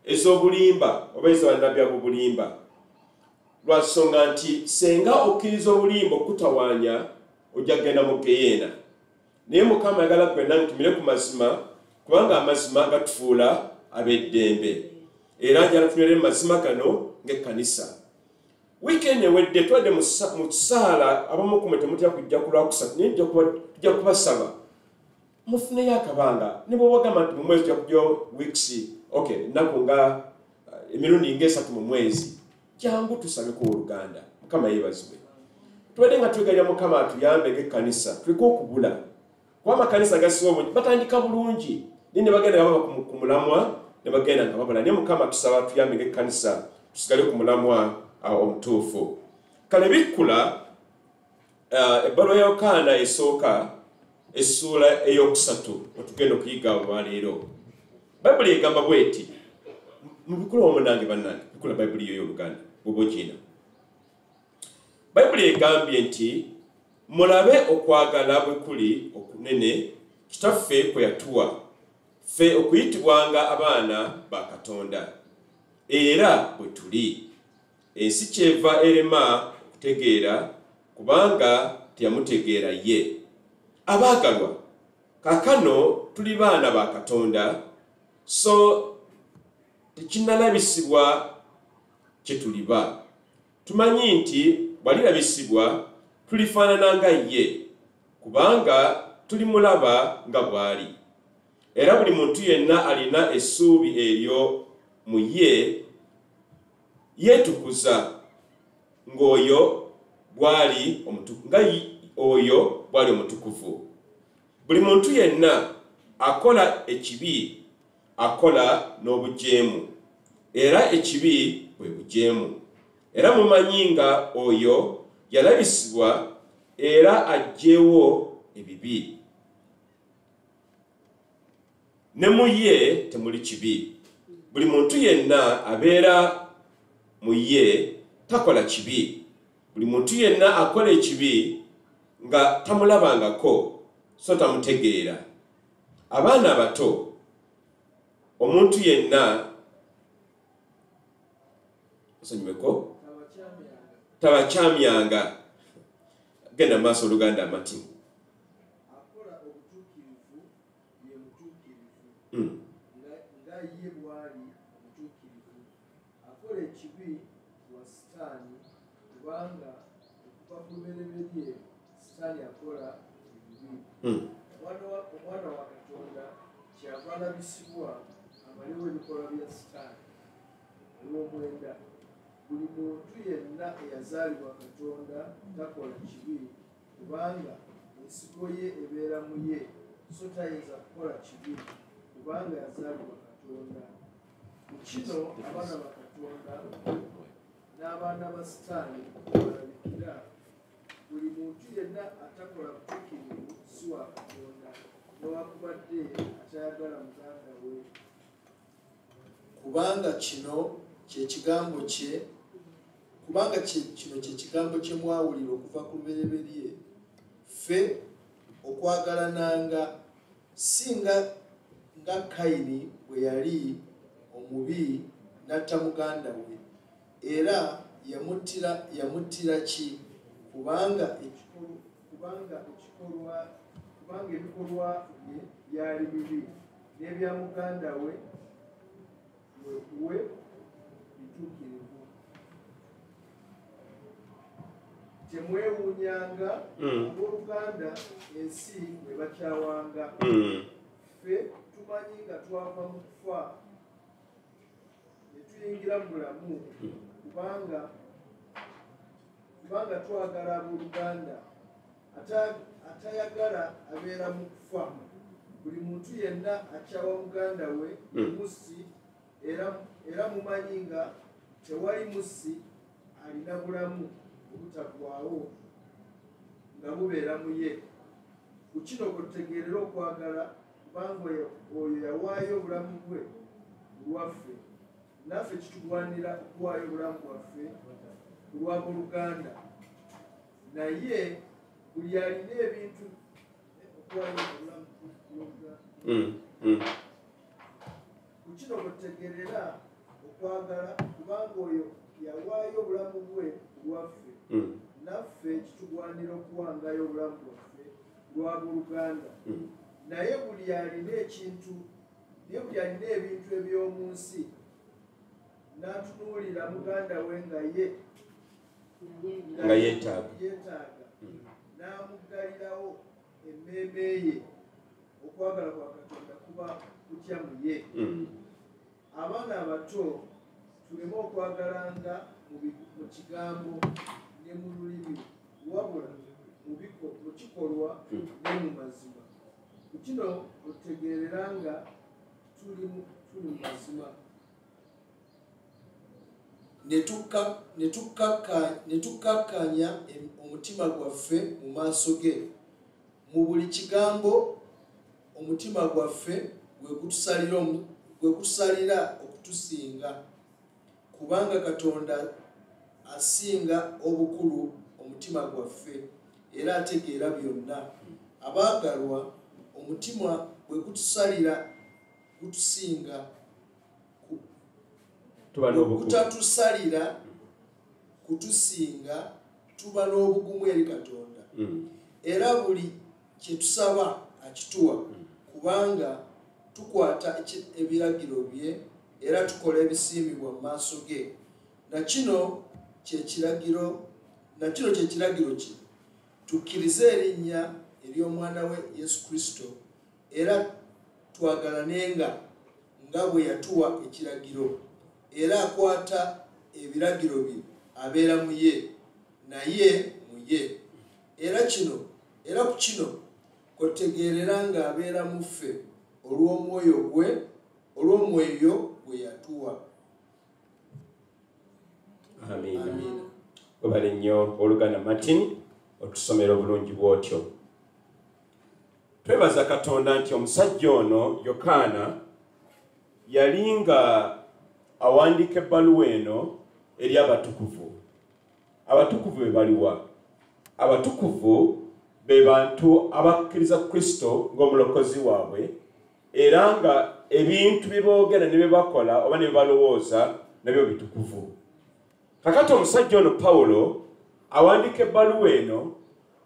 ez'obulimba oba ez'abannabbi ab'obulimba. Lwa nsonga nti senga okkiriza obulimba okutawaanya ojja kugenda mu Geyeena. Naye Mukama ayagala gwenna ntumire ku mazima kubanga amazima gatufuula ab'eddembe. Era njala tunywere mu mazima gano ng'ekkanisa. Weekend ewedde twadde mu kisaala abamu ku mwe temutya kujja ku Lwakusatu naye tujja kubasaba mufuneyo akabanga ne bwe bagamba nti mu mwezi tujja kujjayo weeks ennaku nga emirundi ng'esatu mu mwezi. Jangu tusabe ku Luganda. Mukama yeebazibwe. Tubadde nga twegalira Mukama atuyambe ng'ekkanisa tuleke okubula. Kuba amakanisa gasiwa obungi batandika bulungi naye ne bagenda nga baba ku mulamwa ne bagenda nga babula. Naye Mukama tusaba atuyambe ng'ekkanisa tusigale ku mulamwa omutuufu. Kale bikkula ebbaluwa ya Yokana esooka essuula ey'okusatu otugenda okuyiga olwaleero. Bayibuli egamba bw'eti mubikula omunange bannange bikula bayibuli yo Luganda bobokina bayibuli egambye nti mulabe okwagala bwe kuli okunene kitaffe kwe yatuwa ffe okuyitibwanga abaana ba Katonda era bwe tuli ensi kyeva erema okutegeera kubanga teyamutegeera ye abaagalwa kaakano tuli baana ba Katonda so tekinnalabisibwa kye tuliba tumanyi nti bw'alirabisibwa tulifaanana nga ye kubanga tulimulaba nga bw'ali era buli muntu yenna alina essuubi eryo mu ye yeetukuza ng'oyo bw'ali omutukuvu buli muntu yenna akola ekibi akola n'obujeemu era ekibi bwe bujeemu era mumanyi nga oyo yalabisibwa era aggyeewo ebibi ne mu ye temuli kibi buli muntu yenna abeera mu ye takola kibi buli muntu yenna akola ekibi nga tamulabangako so tamutegeera abaana abato omuntu yenna osonyiweko tabakyamyanga genda maaso Oluganda amatimu akola obutuukirivu ye mutuukirivu nga ye bw'ali omutuukirivu akola ekibi wa sitaani kubanga okuva ku lubereberye sitaani akola ebibi omwana wa Katonda kyava alabisibwa amalewo ebikolwa bya sitaani olw'omwenda buli muntu yenna eyazaalibwa Katonda takola kibi kubanga ensigo ye ebeera mu ye so tayinza kukola kibi kubanga yazaalibwa Katonda mu kino abaana ba Katonda n'abaana ba sitaani balabikira buli muntu yenna atakola butuukirivu si wa Katonda newakubadde atayagala muganda we kubanga kino kyekigambo kye mwawulira okuva ku lubereberye ffe okwagalananga singa nga Kayini bwe yali omubi n'atta muganda we era yamuttira ki kubanga ebikolwa bye byali bibi n'ebya muganda we bituukirivu temwewuunyanga abooluganda ensi bwe bakyawanga ffe tumanyi nga twava mu kufa ne tuyingira mu bulamu kubanga twagala abooluganda atayagala abeera mu kufa buli muntu yenna akyawa muganda we musi era mumanyi nga tewali musi alina bulamu obutaggwaawo nga bubeera mu ye ku kino kwetutegeerera okwagala kubanga oyo yawaayo obulamu bwe lwaffe naffe kitugwanira okuwaayo obulamu bwaffe ku lw'abooluganda naye buli alina ebintu okuwaayo obulamu ku kino kwetutegeerera okwagala kubanga oyo yawaayo obulamu bwe lwaffe naffe kitugwanira okuwangayo obulamu bwaffe lw'abooluganda naye buli alina ebintu eby'omu nsi n'atunuulira muganda we nga yeetaaga n'amuggalirawo emmeeme ye okwagala kwa Katonda kuba kutya mu ye abaana abato tuleme okwagalanga mu kigambo ne mu lulimi wabula mu kikolwa ne mu mazima ku kino otegeerera nga tuli mu mazima ne tukkakkanya omutima gwaffe mu maaso ge mu buli kigambo omutima gwaffe gwe gutusalira kutusinga kubanga Katonda asinga obukulu omutima gwaffe era ategeera byonna. Abaagalwa, omutima bwe gutusalira gutusinga kutatusalira kutusinga tuba n'obugumu eri Katonda. Era buli kye tusaba akituwa kubanga tukwata ebiragiro bye era tukola ebisiimibwa mu maaso ge. Na kino kye kiragiro kye tukkirize erinnya ery'omwana we Yesu Kristo era twagalanenga nga bwe yatuwa ekiragiro, era akwata ebiragiro bye abeera mu ye naye mu ye. Era ku kino kwetutegeerera ng'abeera mu ffe olw'omwoyo gwe yatuwa. Amina. Obale nnyo Oluganda Martin otusomera obulungi bw'otyo. Twebaza Katonda nti omusajja ono Yokana yali nga awandiika ebbaluwa eno eri abatukuvu. Abatukuvu be baliwa? Abatukuvu be bantu abakkiriza Kristo ng'omulokozi waabwe era nga ebintu bye boogera ne bye bakola oba ne bye balowooza nabyo bitukuvu. Kakati omusajja ono Pawulo awandiika ebbaluwa eno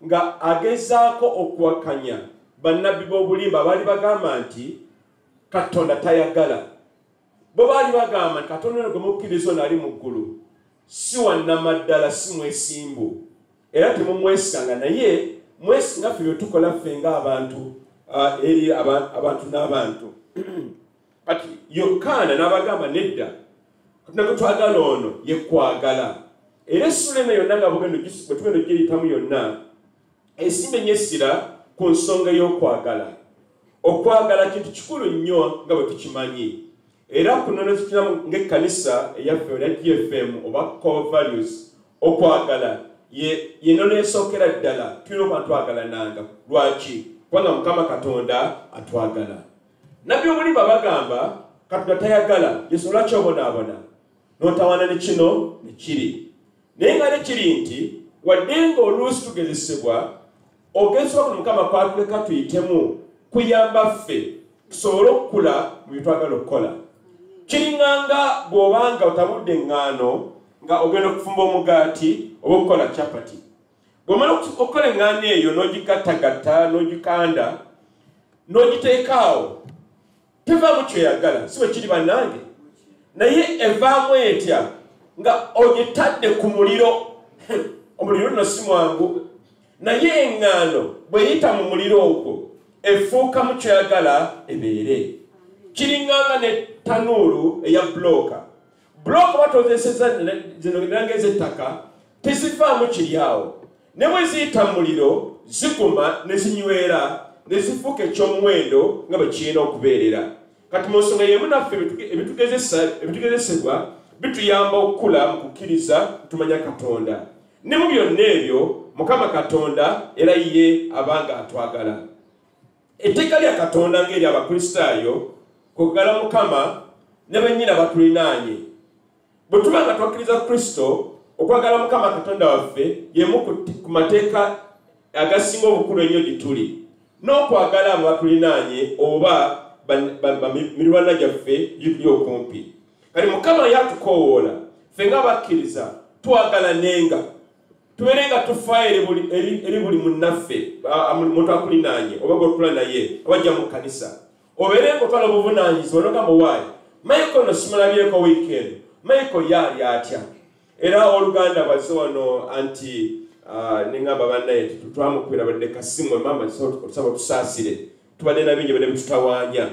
nga agezaako okuwakanya bannabbi b'obulimba baali bagamba nti Katonda tayagala. Bo baali bagamba nti Katonda ono gwe mukkiriza ono ali mu ggulu si wannamaddala, si mwesimbu era temumwesiganga, naye mwesinga ffe bye tukola ffe ng'abantu eri abantu n'abantu. Kati Yokana n'abagamba nedda, Katonda gwe twagala ono ye kwagala. Era essula eno yonna nga bwe tugenda ogiyitamu yonna esimba ennyo essira ku nsonga y'okwagala. Okwagala kintu kikulu nnyo nga bwe tukimanyi. Era kuno ne tukiramu ng'ekkanisa eyaffe oya GFM oba core values, okwagala ye nnono esookera ddala tulina okuba twagalananga. Lwaki? Kubanga Mukama Katonda atwagala. Nabbi obulimba bagamba Katonda tayagala, Yesu lwaki obonaabona n'otawaana ne kino ne kiri. Naye nga ne kiri nti wadde nga oluusi tugezesebwa ogezebwa ku Mukama kwatuleka tuyitemu kuyamba ffe tusobole okukula mu bye twagala okukola. Kiringanga bw'obanga otabudde eŋŋaano nga ogenda okufumba omugaati oba okukola chapati. Bw'omala okukola eŋŋaano eyo n'ogigattagatta n'ogikanda n'ogiteekaawo tevaamu kyoyagala, si bwe kiri bannange, naye evaamu etya nga ogitadde ku muliro. Omuliro nno si mwangu, naye eŋŋaano bw'eyita mu muliro ogwo efuukamu kyoyagala ebeere. Kiringanga ne tanuulu eya bulooka. Bulooka batozeseza zino nanga ez'ettaka tezivaamu kiri awo. Ne bwe ziyita mu muliro ziguma ne zinywera ne zifuuka ekyomuwendo nga bwe kirina okubeerera. Kati mu nsonga y'emu naffe ebitugezesebwa bituyamba okukula mu kukkiriza tumanya Katonda. Ne mu byonna ebyo Mukama Katonda era ye abanga atwagala. Etteeka lya Katonda ng'eri Abakristaayo kwagala Mukama ne bennyina batulinaanye. Bwe tuba nga twakkiriza Kristo, okwagala Mukama Katonda waffe y'emu ku mateeka agasinga obukulu ennyo gye tuli. N'okwagala abo batulinaanye oba mirwana gyaffe gituli okumpi. Kati Mukama yatukoowoola ffe ng'abakkiriza twagalanenga, tubeerenga tufaayo eri buli munnaffe muntu akulinaanye oba gw'otula naye abajja mu kkanisa. Obeerenga otwala obuvunaanyizibwa n'ogamba waayi Michael no simulabyeko weekend, Michael yaali atya. Era Oluganda bazze wano anti nengamba bannaye twamukubira badde kasimu emamba tusaba tusaasire tubadde na bingi badde bitutawaanya.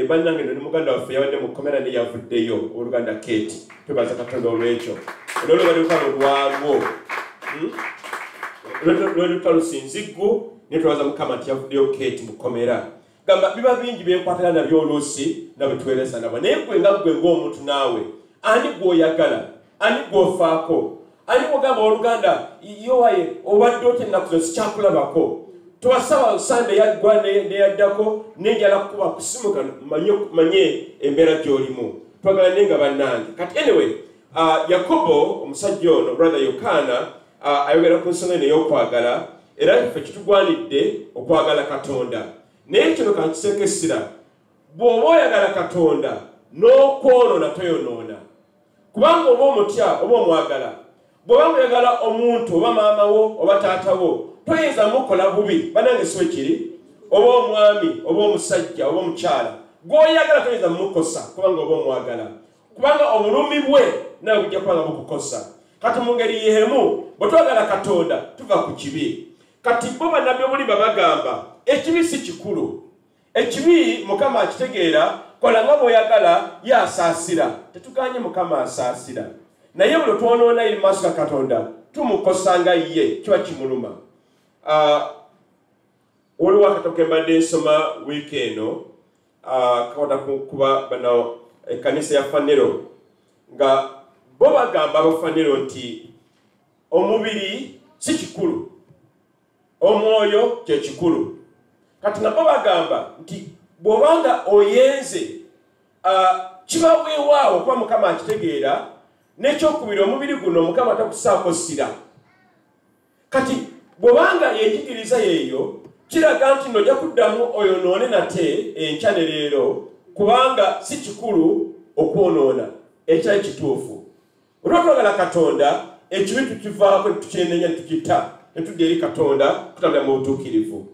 Bannange no ne muganda waffe yabadde mu komera ne yavuddeyo Oluganda Kate, twebaza Katonda olw'ekyo. Olwo bali lukalo lwalwo lwelukalusinziggu ne twebaza Mukama nti yavuddeyo Kate mu komera. Gamba biba bingi byenkwatira nabyo oluusi na bwe tuweereza nabo, naye gwe nga gwe ng'omuntu naawe ani gw'oyagala, ani gw'ofaako, ani gw'ogamba Oluganda yowaye obadde otya ennaku zo sikyakulabako. Tubasaba Sande yaggwa neyaddako nenjala kukuba kusimuka manye embeera gy'olimu. twagala nenga bannange. Kati anyway, Yakobo omusajja ono brother Yokana ayogera ku nsonga ey'okwagala era ffe kitugwanidde okwagala Katonda. Naye kino kankisekesera, bw'oba oyagala Katonda n'okwonoona toyonoona. Kubanga oba omutya oba omwagala, bw'oba oyagala omuntu oba maama wo oba taata wo toyinza mukola bubi. Bannange si kiri, oba omwami oba omusajja oba omukyala gw'oyagala toyinza mukosa kubanga oba omwagala, kubanga obulumi bwe nawe bujja kubanga bukukosa. Kati mu ngeri y'emu bwe twagala Katonda tuva ku kibi. Kati bo bannabbi obulimba bagamba ekibi si kikulu. Ekibi Mukama akitegeera, kola nga bw'oyagala y'asaasira. Tetuganye Mukama asaasira, naye bwe twonoona eri maaso ga Katonda tumukosa nga ye kiba kimuluma. Waliwo akatabo ke mbadde nsoma wiiki eno kakwata kuba bano ekkanisa ya Fanero, nga bo bagamba abafanero nti omubiri si kikulu, omwoyo kye kikulu. Kati nabo bagamba nti bw'obanga oyenze kiba weewaawo kuba Mukama akitegeera, n'ekyokubiri omubiri guno Mukama takusaako ssira. Kati bw'obanga yejigiriza yeeyo kiraga nti nojja kuddamu oyonoone nate enkya ne leero, kubanga si kikulu okwonoona ekyali kituufu. Olwo twagala Katonda ekibi tukivaako tukyenenya tukita netudda eri Katonda tutambula mu butuukirivu.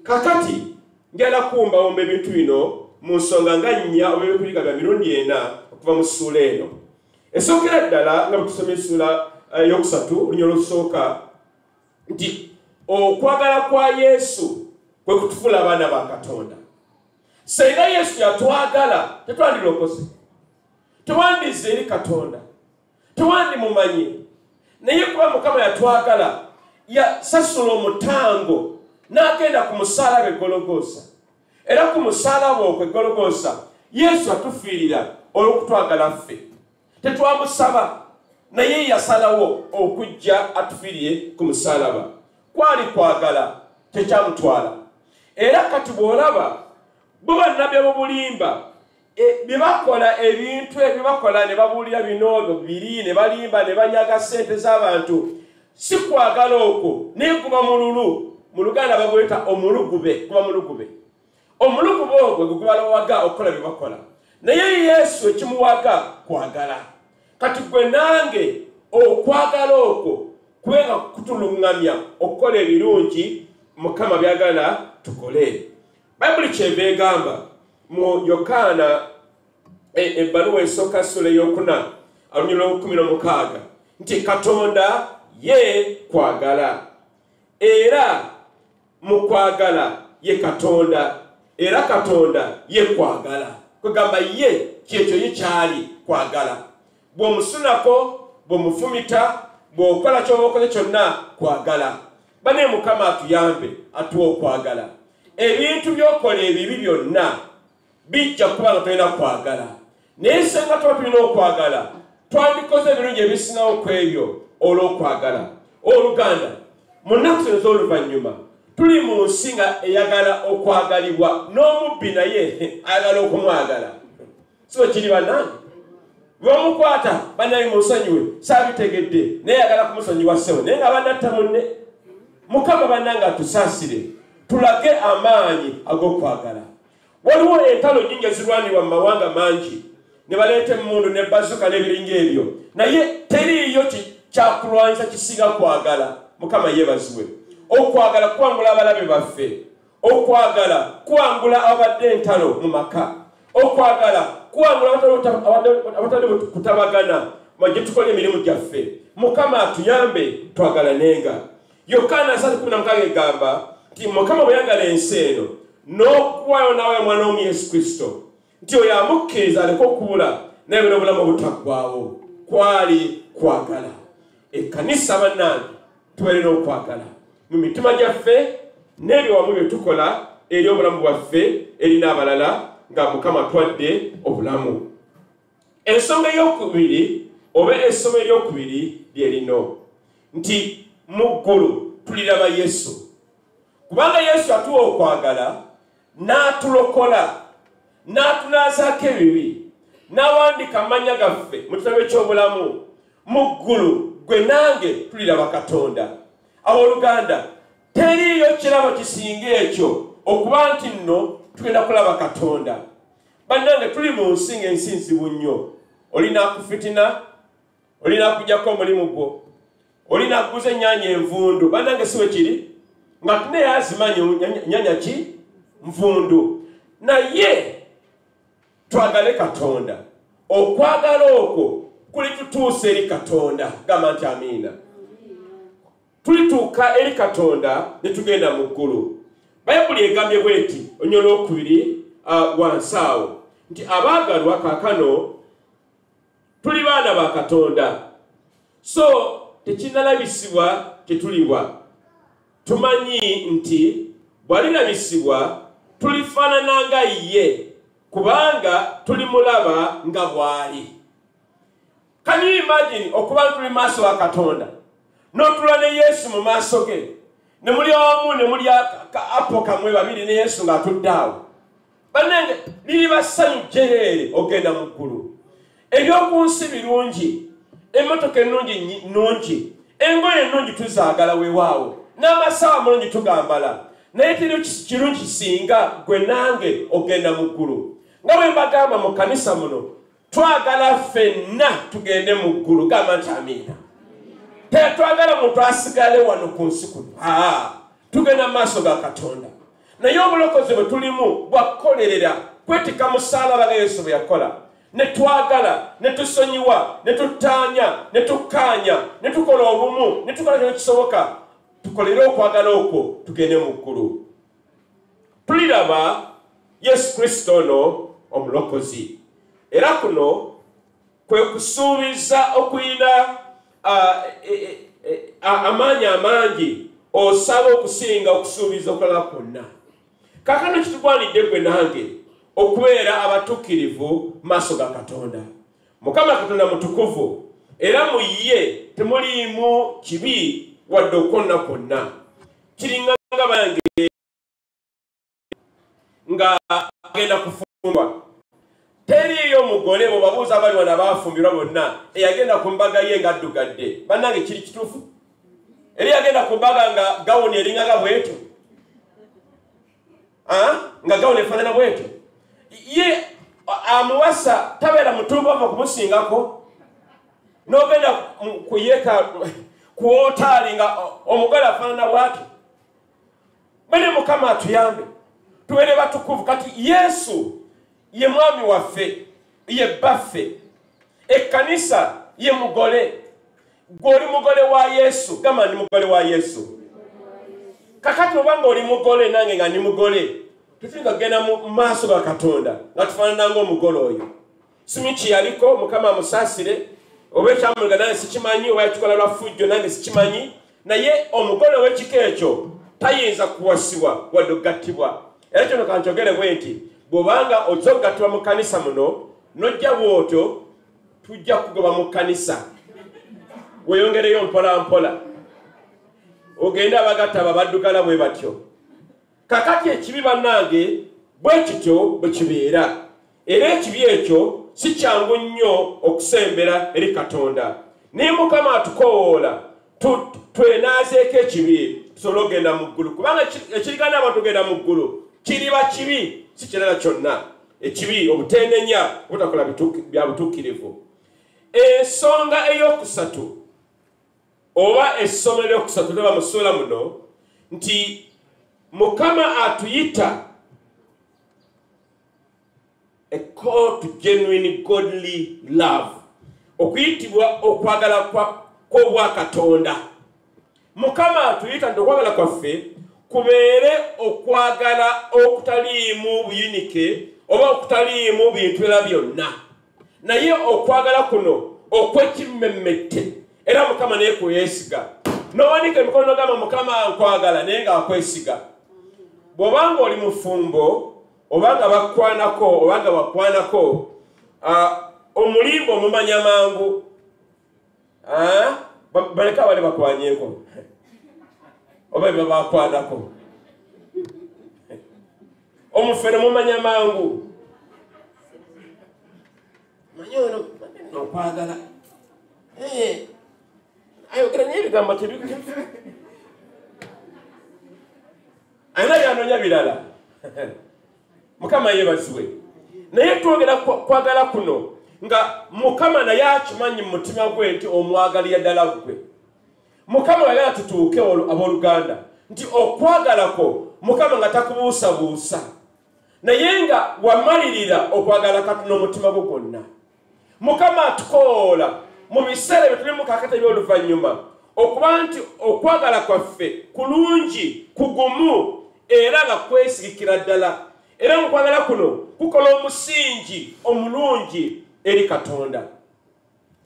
Kakati ngenda kumbawomba ebintu bino mu nsonga nga nnya oba ebikuligaga mirundi ena okuva mu ssuula eno. Esookera ddala nga bwe tusoma essuula eyokusatu olunyolo olusooka nti okwagala kwa Yesu kwe kutufuula abaana ba Katonda. Singa Yesu yatwagala tetwandirokose, tewandizze eri Katonda, tewandimumanye. Naye kuba Mukama yatwagala yasasula omutango n'agenda ku musaalaba e Gologoosa. Era ku musaalaba okwo e Gologoosa Yesu atufiirira olw'okutwagala ffe. Tetwamusaba, naye yasalawo okujja atufiiriye ku musaalaba. Kwali kwagala tekyamutwala. Era kati bw'olaba bo bannabbi ab'obulimba bye bakola, ebintu ebyo bakola ne babuulira binoogo biri ne balimba ne banyaga ssente z'abantu, si kwagala okwo naye kuba mululu. Mu Luganda bagweta omulugube, kuba mulugube. Omulugube ogwo gwe gubalawaga okukola bye bakola, naye Yesu ekimuwaga kwagala. Kati gwe nange okwagala okwo kubenga kutuluŋŋamya okukola ebirungi Mukama byagala tukole. Bayibuli kyeva egamba mu Yokana ebbaluwa esooka ssuula ey'okuna olunyolo olw'16 nti Katonda ye kwagala, era mu kwagala ye Katonda, era Katonda ye kwagala. Kwegamba ye kyekyo ye kyali kwagala. Bw'omusunako, bw'omufumita, bw'okola ky'oba okoze kyonna kwagala. Bane Mukama atuyambe atuwa okwagala. Ebintu by'okola ebibi byonna bijja kuba nga tolina kwagala. Naye senga tuba tulina okwagala twandikoze ebirungi ebisingawo ku ebyo olw'okwagala. Oluganda mu nnaku zino ez'oluvannyuma tuli mu nsi nga eyagala okwagalibwa, n'omubbi naye ayagala okumwagala. Si bwe kiri bannange? Bw'omukwata bannange musonyiwe saabitegedde naye ayagala kumusonyiwa ssebo, naye nga bannatta munne. Mukama bannange atusaasire tulage amaanyi ag'okwagala. Waliwo entalo nnyingi ezirwanirwa mu mawanga mangi, ne baleeta emmundu ne bazuka n'ebiringa ebyo, naye teriiyo kyakulwanyisa kisinga kwagala. Mukama yeebazibwe. Okwagala kwangula abalabe baffe, okwagala kwangula abadde entalo mu maka, okwagala kwangula abatali kutabagana gye tukola emirimu gyaffe. Mukama atuyambe twagalanenga. Yokana 3:16 egamba nti Mukama bwe yagala ensi eno n'okuwaayo nawe mwana omu Yesu Kristo, nti oyo amukkiriza aleke okubula naye bino obulamu obutaggwaawo. Kwali kwagala. Ekkanisa bannange tubeere n'okwagala mu mitima gyaffe n'ebyo wamu bye tukola eri obulamu bwaffe eri n'abalala nga Mukama twadde obulamu. Ensonga ey'okubiri oba essomo eryokubiri lye lino nti mu ggulu tuliraba Yesu. Kubanga Yesu atuwa okwagala n'atulokola n'atunaazaako ebibi n'awandika amanya gaffe mu kitabo eky'obulamu mu ggulu gwe nange tuliraba Katonda. Abooluganda, teriiyo kirabo kisinga ekyo okuba nti nno tugenda kulaba Katonda. Bannange, tuli mu nsi ng'ensi nzibu nnyo. Olina akufitina, olina akuggyako omulimu gwo, olina akuguza ennyaanya envundu. Bannange, si we kiri nga tunaye azimanyi nnyanya ki nvundu. Naye twagale Katonda. Okwagala okwo kuli tutuusa eri Katonda. Gamba nti amiina. Tulituuka eri Katonda ne tugenda mu ggulu. Bayibuli egambye bweti onyola okubiri wansi awo nti abaagalwa kaakano tuli baana ba Katonda. So tekinalabisibwa tetuliwa. Tumanyi nti bw'alirabisibwa tulifaanana nga ye kubanga tulimulaba nga bw'ali. Can you imagine okuba tuli maaso wa Katonda n'otula ne Yesu mu maaso ge ne muli omu ne muli apo kamwe babiri ne Yesu ng'atudde awo? Bannange, liriba ssanyu jjereere ogenda mu ggulu. Eby'oku nsi birungi, emmotoka ennungi nnungi, engoye ennungi tuzaagala weewaawo, n'amasawa mulungi tugambala, naye teri kirungi kisinga gwe nange ogenda mu ggulu. Nga bwe mbagamba mu kkanisa muno, twagala ffenna tugende mu ggulu. Gamba nti amiina. Tetwagala muntu asigale wano ku nsi kuno. Tugenda mu maaso ga Katonda. Naye obulokozi bwe tulimu bwakukolerera kwetika musaalaba nga Yesu bwe yakola. Ne twagala, ne tusonyiwa, ne tutaanya, ne tukkaanya, ne tukola obumu, ne tukola kino kisoboka. Tukolere okwagala okwo tugende mu ggulu. Tuliraba Yesu Kristo ono omulokozi. Era kuno kwe kusuubiza okuyina amaanyi amangi osaba okusinga okusuubiza okulala kwonna. Kaakano kitugwanidde gwe nange okubeera abatuukirivu maaso ga Katonda. Mukama Katonda mutukuvu, era mu ye temuliimu kibi wadde okwonna kwonna. Kiringa nga bange nga agenda kufumbwa. Teriiyo mugole bo babuuza abali wano abaafumbirwa bonna eyagenda ku mbaga ye nga addugadde. Bannange, kiri kituufu? Eri yagenda ku mbaga nga gawuni eringaga bwetyo? Nga gawuni efaanana bwetyo? Ye amuwasa tabeera mutumba ava kumusingako. N'ogenda kuyeka ku wotaali nga omugole afaanana bw'ati. Bane Mukama atuyambe tubeere batukuvu. Kati Yesu ye mwami waffe, ye baffe. Ekkanisa ye mugole. Gw'oli mugole wa Yesu. Gamba ndi mugole wa Yesu. Kakati obanga oli mugole nange nga ndi mugole, tusinga kugenda mu maaso ga Katonda nga tufaanana ng'omugole oyo. Simiki yaliko Mukama amusaasire, oba ekyamulega nange sikimanyi, oba yakikola lwa ffujjo nange sikimanyi, naye omugole w'ekika ekyo tayinza kuwasibwa wadde okugattibwa. Era kino kankyogere bwe nti bw'obanga ojja okugattibwa mu kkanisa muno n'ojja bw'otyo, tujja kugoba mu kkanisa. Weeyongereyo mpola mpola. Ogenda abagatta abaddugala bwe batyo. Kakati ekibi bannange bwe kityo bwe kibeera. Era ekibi ekyo si kyangu nnyo okusembera eri Katonda. Naye Mukama atukoowoola twenaazeeko ekibi tusobole okugenda mu ggulu. Kubanga ekirigana abantu ogenda mu ggulu kiriba kibi, si kirala kyonna. Ekibi, obutendenya, obutakola bya butuukirivu. Ensonga ey'okusatu oba essomo eryokusatu leba mu ssuula muno nti Mukama atuyita a call to genuine godly love. Okuyitibwa okwagala kw'obwa Katonda. Mukama atuyita nti okwagala kwaffe kubeere okwagala okutaliimu buyinike oba okutaliimu bintu era byonna. Naye okwagala kuno okw'ekimmemmette. Era Mukama naye kweyeesiga. N'owanika emikono n'ogamba Mukama nkwagala naye ng'akwesiga. Bw'obanga oli mufumbo obanga bakwanako obanga bakwanako, omulimbo omumanya mangu. Baleka bali bakwanyeko oba bakwanako. Omufere mumanya mangu. manyono okwagala ayogera n'ebigambo ayina byanonya birala Mukama yeebazibwe naye twogera kwagala kuno nga Mukama naye akimanyi mu mutima gwe nti omwagalira ddala gwe. Mukama yagala tutuuke abooluganda nti okwagalako Mukama nga takubuusabuusa naye nga wamalirira okwagala Katonda omutima gwo gwonna. Mukama atukoola mu biseera bye tulimu kaakati eby'oluvannyuma okuba nti okwagala kwaffe kulungi kugumu era nga kwesigikira ddala era mu kwagala kuno kukola omusingi omulungi eri Katonda.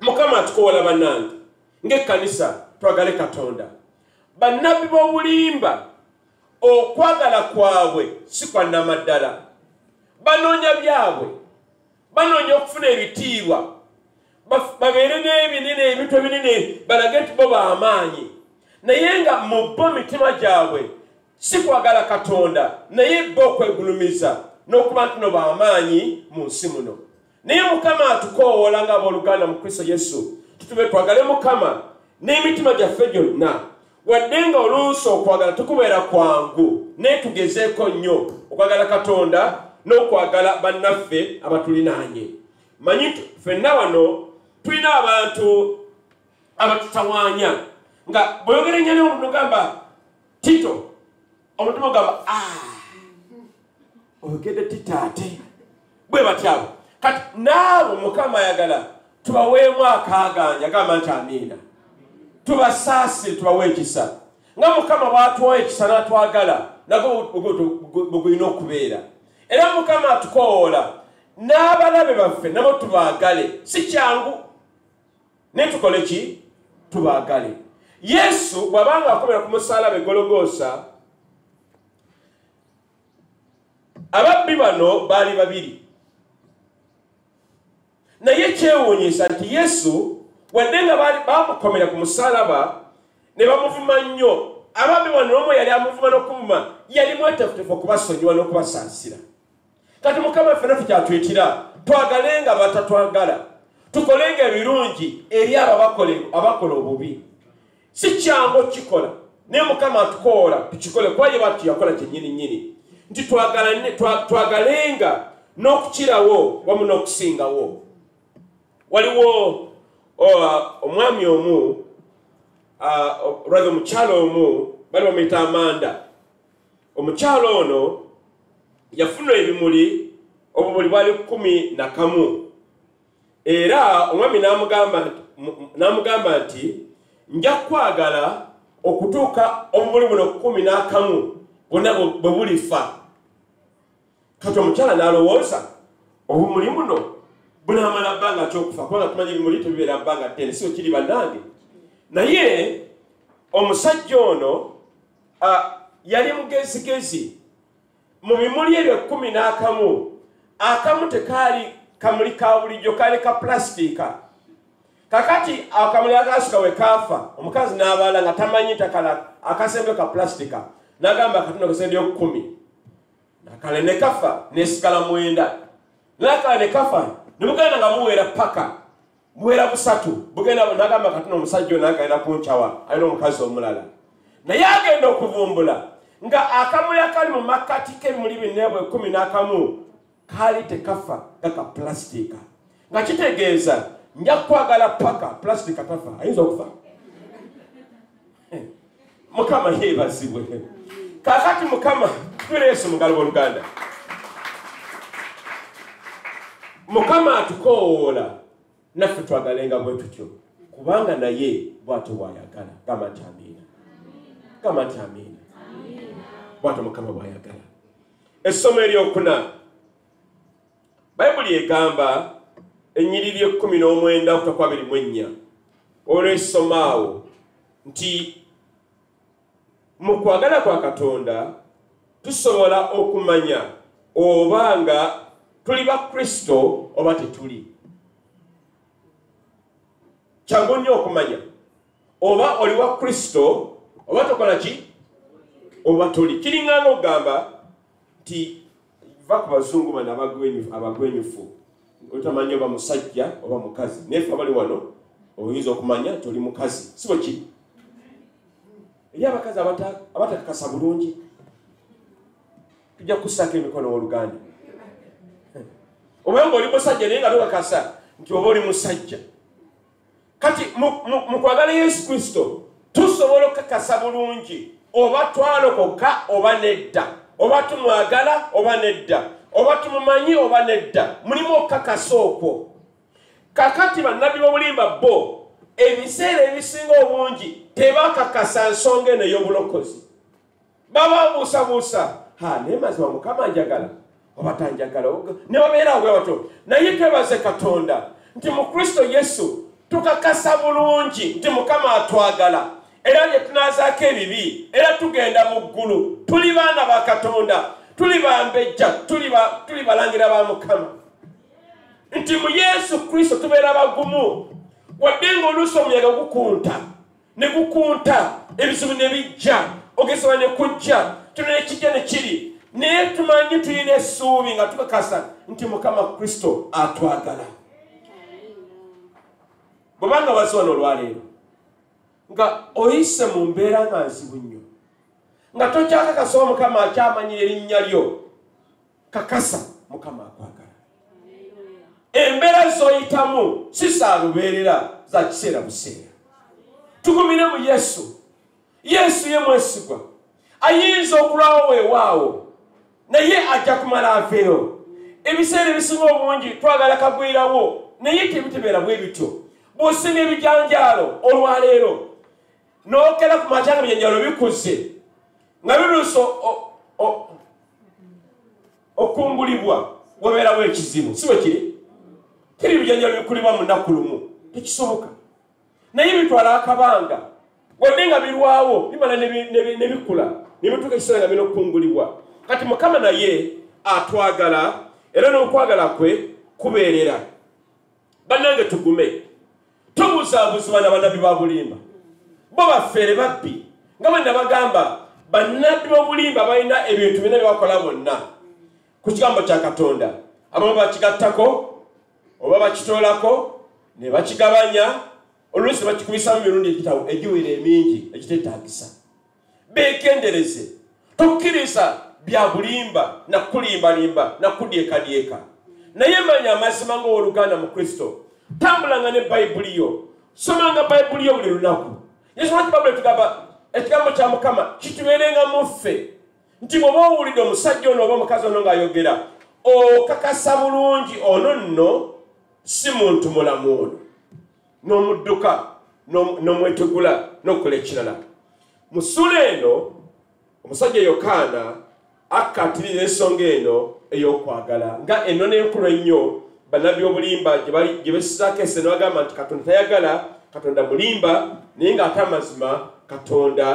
Mukama atukoola bannange ng'ekkanisa twagale Katonda. Bannabbi b'obulimba okwagala kwabwe si kwa nnamaddala. Banoonya byabwe, banoonya okufuna ebitiibwa, babeere n'ebinene ebintu ebinene balage nti bo b'amaanyi naye nga mu bo mitima gyabwe si kwagala Katonda naye bo okwegulumiza n'okuba nti no b'amaanyi mu nsi muno. Naye Mukama atukoowola ng'abooluganda mu Kristo Yesu tutube twagale Mukama n'emitima gyaffe gyonna wadde nga oluusi okwagala tukubeera kwangu naye tugezeeko nnyo okwagala Katonda n'okwagala bannaffe abatulinaanye. Manyi ffenna wano tulina abantu abatutawaanya nga bweyogera ennyani omuntu ogamba Tito omuntu ogamba oyogedde Tito ate bwe batyabo kati naabo Mukama ayagala tubaweemu akaaganya agamba nti amiina tubasaasire tubawe ekisa nga Mukama bw'atuwa ekisa n'atwagala nagwo bwegulina okubeera. Era Mukama atukoola n'abalabe baffe nabo tubaagale si kyangu naye tukole ki tubaagale. Yesu bw'abanga akomera ku musaalaba e Gologoosa ababbi bano baali babiri naye kyewuunyisa nti Yesu wadde nga bamukomera ku musaalaba ne bamuvuma nnyo ababbi bano n'omu yali amuvuma n'okuvuma yali mwetefutefu okubasonyiwa n'okubasaasira. Kati Mukama ffenna ffe kyatuyitira twagalenga batatwagala tukolenga ebirungi eri abakola obubi. Si kyangu kikola naye Mukama atukoola tukikole kuba ye batu yakola kyennyini nti twagalenga n'okukirawo wamu n'okusingawo. Waliwo omwami omu rather omukyalo omu bali bamuyita Amanda. Omukyalo ono yafuna ebimuli obumuli bwali 11 era omwami n'amugamba nti nja kwagala okutuuka obumuli buno 11 bwonna bwe bulifa. Kati omukyala n'alowooza obumuli buno bunaamala bbanga ky'okufa kubanga tumanyi ebimuli tebibeera bbanga ddene si okiri bannange. Naye omusajja ono yali mugezigezi mu bimuli ebyo 11 akamu tekaali kamuli ka bulijjo kaali ka pulasitiika. Kakati akamuli akasooka we kaafa omukazi n'abaala nga tamanyi takala akasembe ka pulasitiika n'agamba Katonda kasendyo 10 nakale ne kafa nesigala 9 nakala ne kafa ne bugenda nga buweera paka buweera 3 bugenda n'agamba Katonda omusajja ono agenda kunkyawa alina omukazi omulala naye agenda okuvumbula nga akamuli akali mu makkati k'ebimuli binneebwe 11 kaali tekafa gaka pulasitiika nga kitegeeza nja kwagala paka pulasitiika tafa ayinza okufa. Mukama yeebazibwe. Kakati Mukama tubire Yesu mugalo booluganda. Mukama atukoola naffe twagalenga bwe tutyo kubanga naye bw'ate bw'ayagala. Gamba nti amiina. Gamba nti amiina. Bw'ate Mukama bw'ayagala. Essomo eryokuna Bayibuli egamba ennyiriri 19 okutuuka 24 olw'essomaawo nti mu kwagala kwa Katonda tusobola okumanya obanga tuli ba Kristo oba tetuli. Kyangu nnyo okumanya oba oli wa Kristo oba tokola ki oba toli. Kiringanga ogamba nti va ku bazungu bano abagwenyufu otamanya oba musajja oba mukazi nefe abali wano oyinza okumanya nti oli mukazi sibo ki eri abakazi abatakakasa bulungi tujja kussako emikono w'Oluganda oba nga oli musajja naye nga tokakasa nti oba oli musajja kati mu kwagala Yesu Kristo tusobola okukakasa bulungi oba twalokoka oba nedda oba tumwagala oba nedda oba tumumanyi oba nedda mulimu okukakasa okwo kakati bannabbi b'obulimba bo ebiseera ebisinga obungi tebakakasa nsonga eno ey'obulokozi bababuusabuusa naye mazima Mukama njagala oba tanjagala ne babeera bwe batyo naye twebaze Katonda nti mu Kristo Yesu tukakasa bulungi nti Mukama atwagala era bye tunaazaako ebibi era tugenda mu ggulu tuli baana ba Katonda tuli bambejja tuli balangira ba Mukama nti mu Yesu Kristo tubeera bagumu wadde ng'oluusi omuyaga gukunta ne gukunta ebizibu ne bijja ogesebwa ne kujja tulina ekijja ne kiri naye tumanyi tulina essuubi nga tukakasa nti Mukama Kristo atwagala bwebanga baziwano olwaleero nga oyise mu mbeera nga nzibu nnyo nga tokyakakasa oba Mukama akyamanyira erinnya lyo kakasa Mukama akwagala embeera zoyitamu si saalubeerera za kiseera buseera tugumire mu Yesu ye mwesigwa ayinza okulwawo weewaawo naye ajja kumala aveeyo ebiseera ebisinga obungi twagala kagwirawo naye tebitebeera bwe bityo bw'osinga ebijanjaalo olwaleero n'okera ku makya nga ebijanjaalo bikuze nga biruusa okungulibwa wabeerawo ekizibu si bwe kiri teri bijanjaalo bikulibwa mu nnaku lumu tekisoboka naye bitwala akabanga wadde nga birwawo bimala ne bikula ne bituuka ekiseera nga birina okukungulibwa kati Mukama naye atwagala era n'okwagala kwe kubeerera bannange tugume tubuzaabuzibwa na bannabbi ba bulimba bo baffeere babbi nga bwe nabagamba bannabbi b'obulimba balina ebintu byonna bye bakola bonna ku kigambo kya Katonda abamu bakigattako oba bakitoolako ne bakigabanya oluusi bakikubisamu mirundi egiwera emingi ekiteetaagisa beekendereze tokkiriza bya bulimba nakulimbalimba nakudyekadyeka naye manya amazima ng'owooluganda mu Kristo tambulanga ne Bayibuli yo somanga Bayibuli yo buli lunaku Yesu lwaki Bayibuli etugamba ekigambo kya Mukama kitubeerenga mu ffe nti bw'oba owulidde omusajja ono oba omukazi ono ng'ayogera okakasa bulungi ono nno si muntu mulamu ono n'omudduka n'omwetegula n'okukola ekirala mu ssula eno omusajja Yokana akkaatiriza ensonga eno ey'okwagala nga ennono enkulu ennyo bannabbi b'obulimba gye besizaako ese ne bagamba nti Katonda tayagala Katonda mulimba naye ng'ate amazima Katonda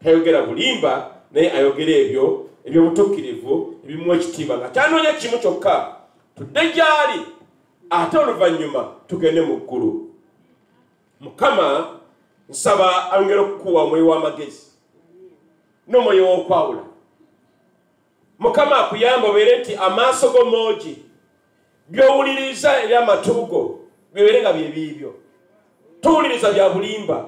tayogera bulimba naye ayogera ebyo ebyobutuukirivu ebimuwa ekitiibwa nga kyanoonya kimu kyokka tudde gy'ali ate oluvannyuma tugende mu ggulu Mukama nsaba ayongera okukuwa omwoyo w'amagezi n'omwoyo w'okwawula Mukama akuyamba obeere nti amaaso go moogi by'owuliriza eri amatu go bibeere nga bye biibyo towuliriza bya bulimba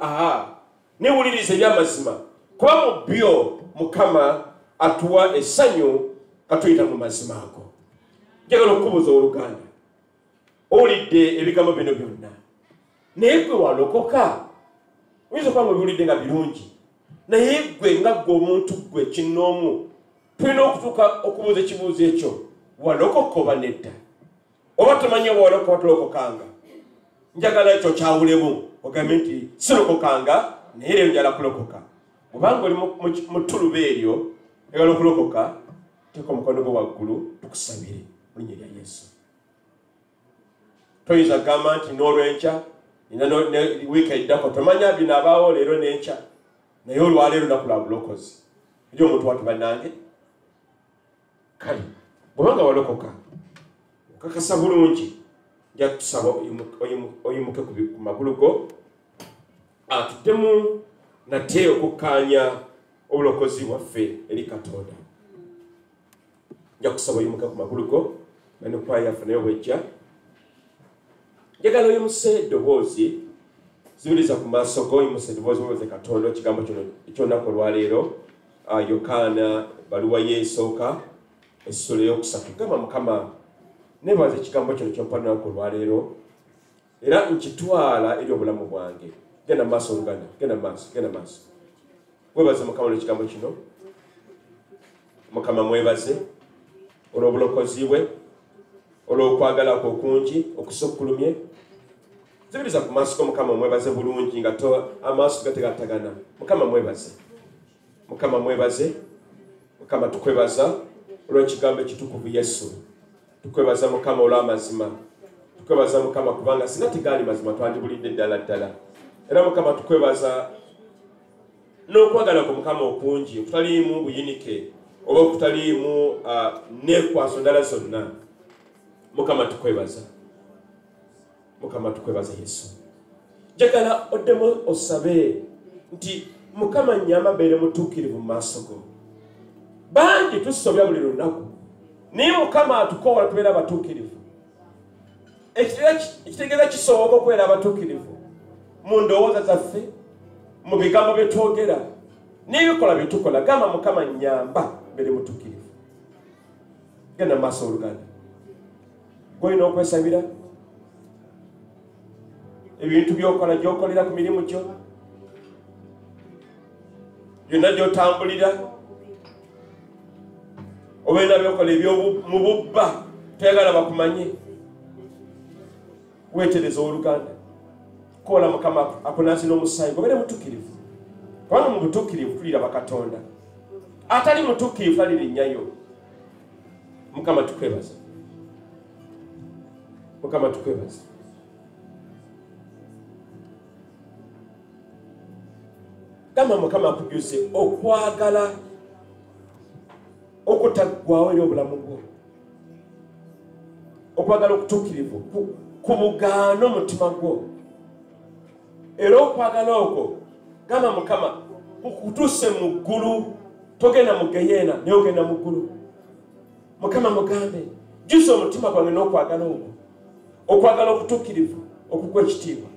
newuliriza ebyamazima kuba mu byo Mukama atuwa essanyu katuyita mu mazima ago njagala okubuuza Oluganda owulidde ebigambo bino byonna naye gwe walokoka oyinza okuba nga obiwulidde nga birungi naye gwe nga gwe omuntu gwe kinnoomu tulina okutuuka okubuuza ekibuuzo ekyo walokoka oba nedda oba tomanyi oba walokoka tulokokanga njagala ekyo kyawulemu ogambe nti sirokokanga naye leero njala kulokoka bwobanga oli mu ttuluba eryo egala okulokoka teeka omukono gwo waggulu tukusabire mu linnya lya Yesu toyinza kugamba nti n'olwenkya wiiki eddako tomanya binaabaawo leero n'enkya naye olwaleero lunaku lwa bulokozi eri omuntu wati bannange kale bwobanga walokoka okakasa bulungi nja tusaba oyimuke ku magulu go atuddemu nate okukkaanya obulokozi bwaffe eri Katonda nja kusaba oyimuke ku magulu go nanokwaya yaffe naye bwejja njagala oyimuse eddoboozi ziwuliza ku maaso go, oyimuse eddoboozi webaze Katonda ekigambo kino eky'olunaku olwaleero. Yokana baluwa ye esooka essula eyokusatu. Gamba Mukama nebaza ekigambo kino kyompa olunaku olwaleero era nkitwala eri obulamu bwange. Genda maaso Luganda, genda maaso. Webaze Mukama olw'ekigambo kino. Mukama mwebaze olw'obulokozi bwe, olw'okwagala kwe okungi okusukkulumye. Zibiriza ku maaso Mukama mwebaze bulungi nga amaaso gategatagana. Mukama mwebaze. Mukama tukwebaza olw'ekigambo ekitukuvu Yesu. Tukwebaza Mukama olw'amazima. Tukwebaza Mukama kubanga singa tegaali mazima twandibulidde ddala. Era Mukama tukwebaza n'okwagala ku Mukama okungi okutaliimu buyinike oba okutaliimu neekwaso ndala zonna. Mukama tukwebaza Yesu. Njagala oddemu osabe nti Mukama nnyamba mbeere mutuukirivu mu maaso go. Bangi tusobya buli lunaku naye Mukama atukoola tubeera abatuukirivu. Ekitegeeza kisoboka okubeera abatuukirivu mu ndowooza zaffe, mu bigambo bye twogera n'ebikola bye tukola. Gamba Mukama nnyamba mbeere mutuukirivu. Genda mu maaso Oluganda. Gwolina okwesabira ebintu by'okola gy'okolera ku mirimu gyo, byonna gy'otambulira, obeera byokola eby'omu bubba toyagala bakumanye. Weetereza Oluganda. Kola Mukama akunazi n'omusaayi gobeere mutuukirivu. Kubanga mu butuukirivu tuliraba Katonda. Atali mutuukirivu talirinnyayo. Mukama tukwebaza. Gamba Mukama akujuze okwagala okutaggwaawo eri obulamu bwo. Okwagala okutuukirivu kubugaana omutima gwo. Era okwagala okwo gamba Mukama kukutuuse mu ggulu. Togenda mu geyeena naye ogenda mu ggulu. Mukama mugambe jjuza omutima gwange n'okwagala okwo. Okwagala okutuukirivu okugwa ekitiibwa.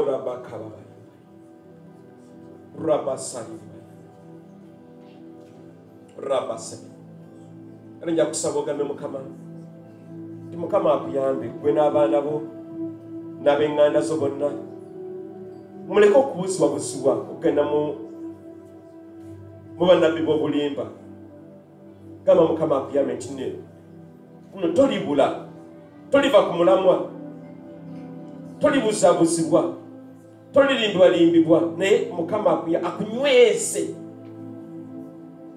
Rabakababa Rabasali. Nja kusaba ogambe Mukama nti Mukama akuyambe gwe n'abaana bo n'ab'eŋŋanda zo bonna. Muleke okubuzibwabuzibwa okugenda mu bannabbi b'obulimba. Gamba Mukama akuyambe nti kuno tolibula, toliva ku mulamwa, tolibuzaabuzibwa, tolilimbibwalimbibwa, naye Mukama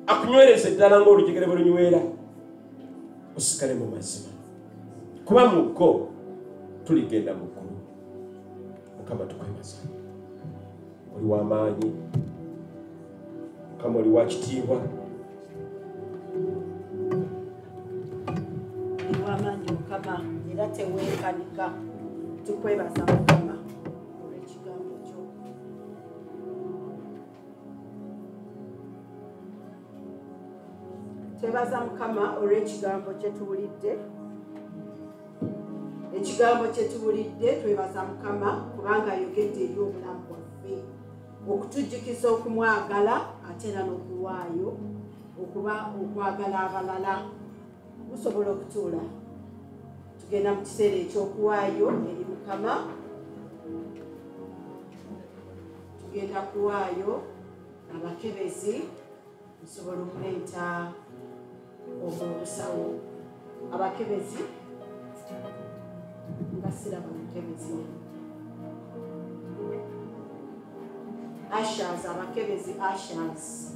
akunywereze ddala ng'olujegere bwe lunywera. Osigale mu mazima kuba mu go tuligenda mu ggulu. Mukama tukwebaza. Oli w'amaanyi, Mukama oli wa kitiibwa. Oli w'amaanyi Mukama era teweekanika. Tukwebaza Mukama olw'ekigambo kyo. Twebaza Mukama olw'ekigambo kye tuwulidde. Ekigambo kye tuwulidde twebaza Mukama kubanga ayogedde eri obulamu bwaffe okutujjukiza okumwagala ate era n'okuwaayo okuba okwagala abalala. Musobola okutuula. Tugenda mu kiseera eky'okuwaayo eri Mukama. Tugenda kuwaayo abakebezi. Musobola okuleeta obusawo abakebezi nga siraba mukebezi. Ushers, abakebezi ushers.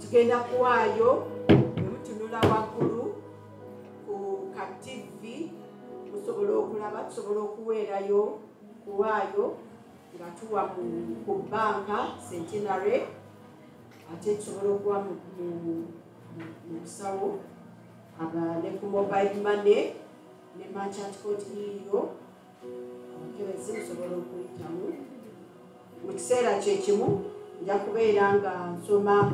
Tugenda kuwaayo emutunula waggulu ku ka TV. Musobola okulaba, tusobola okuweerayo kuwaayo nga tuwa ku banka Centenary. Ate tusobola okuwa mu busawo ne ku mobile money ne merchant code yiyo. Abakebezi musobola okuyitamu. Mu kiseera kyekimu nja kubeera nga nsoma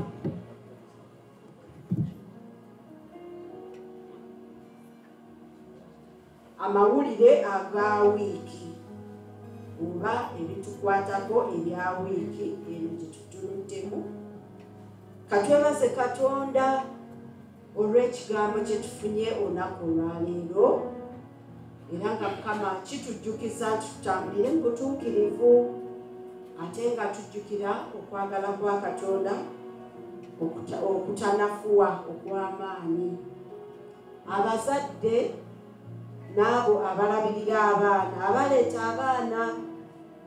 amawulire aga wiiki oba ebitukwatako ebya wiiki eno gyetutunuddemu. Katwebaze Katonda olw'ekigambo kye tufunye olunaku olwaleero, era nga Mukama kitujjukiza tutambulire mu butuukirivu ate nga tujjukira okwagala kwa Katonda okutanafuwa okw'amaanyi. Abazadde n'abo abalabirira abaana abaleeta abaana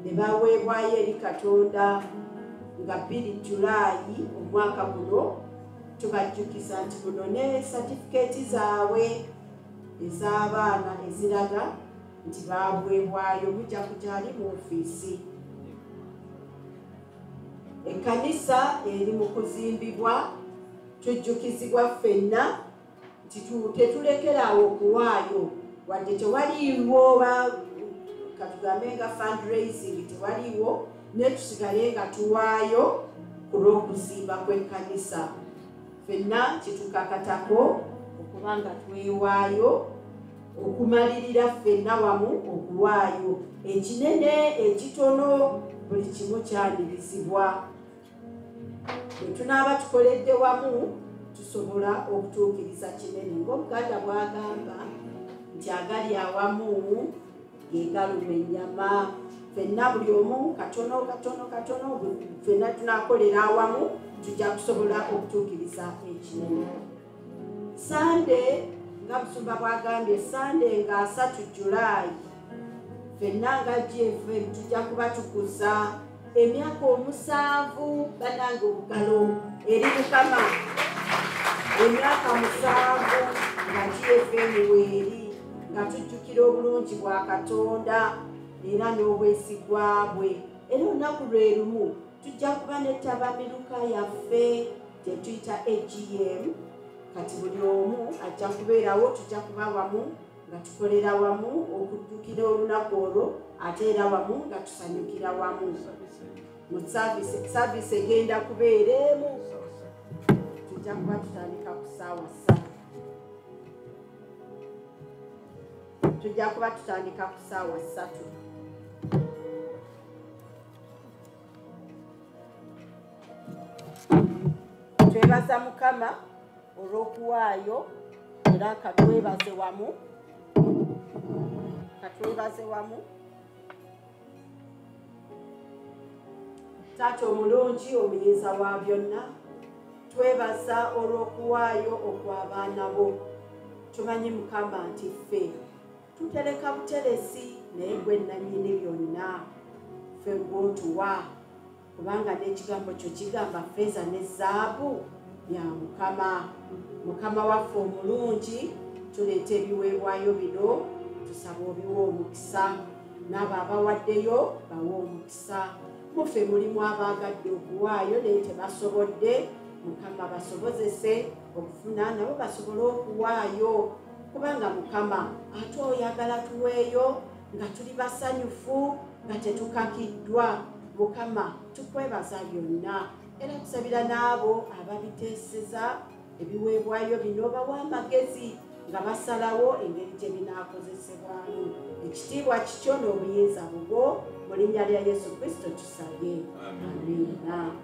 ne baweebwayo eri Katonda nga 2 Julaayi omwaka guno, tubajjukiza nti guno ne satifikeeti zaabwe ez'abaana eziraga nti baabwebwayo mujja kugyali mu ofiisi. Ekkanisa eri mu kuzimbibwa, tujjukizibwa ffenna nti tetulekerawo okuwaayo wadde tewaliiwo katugambe nga fundraising tewaliiwo, ne tusigale nga tuwaayo ku lw'okuzimba kw'ekkanisa. Ffenna kitukakatako okuba nga twewaayo okumalirira ffenna wamu okuwaayo ekinene ekitono, buli kimu kyanirizibwa. Bwe tunaaba tukoledde wamu tusobola okutuukiriza kinene, ng'Omuganda bw'agamba nti agali awamu ge galuma ennyama. Ffenna buli omu katono katono katono, ffenna tunaakolera awamu tujja kusobola okutuukiriza ekinene. Sande nga Musumba bw'agambye, Sande nga 3 Julaayi ffenna nga GFM tujja kuba tukuza emyaka 7 bannange obugalo eri Mukama, emyaka 7 nga GFM weeri, nga tujjukira obulungi bwa Katonda era n'obwesigwa bwe. Era olunaku lwe lumu tujja kuba n'ettabamiruka yaffe gye tuyita AGM. Kati buli omu ajja kubeerawo, tujja kuba wamu nga tukolera wamu okujjukira olunaku olwo, ate era wamu nga tusanyukira wamu mu saavisi egenda kubeera emu. Tujja kuba tutandika ku ssaawa 3. Tujja kuba tutandika ku ssaawa 3. Twebaza Mukama olw'okuwaayo era katwebaze wamu, katwebaze wamu. Taata omulungi, omuyinza wa byonna, twebaza olw'okuwaayo okw'abaana bo. Tumanyi Mukama nti ffe tutereka buteresi, naye gwe nannyini byonna, ffe gw'otuwa, kubanga n'ekigambo kyo kigamba ffeeza ne zaabu bya Mukama. Mukama waffe omulungi, tuleeta ebiweebwayo bino, tusaba obiwa omukisa, n'abo abawaddeyo bawe omukisa. Muffe mulimu abaagadde okuwaayo naye tebasobodde, Mukama basobozese okufuna nabo basobole okuwaayo, kubanga Mukama ate oyagala tuweeyo nga tuli basanyufu, nga tetukakiddwa. Mukama tukwebaza byonna, era tusabira n'abo ababiteeseza ebiweebwayo bino, bawa amagezi nga basalawo engeri gye binaakozesebwamu. Ekitiibwa kikyo n'obuyinza bubwo, mu linnya lya Yesu Kristo tusabye. Amiina.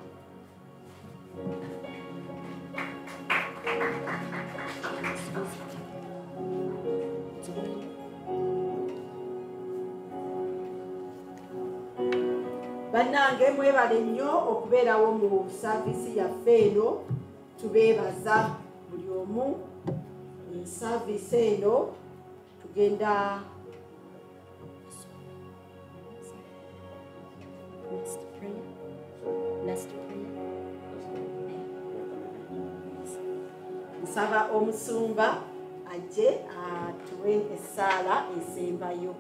Bannange mwebale nnyo okubeerawo mu saavisi yaffe eno. Tubeebaza buli omu. Saavisi eno tugenda nsaba omusumba ajje atuwe essaala esembayo.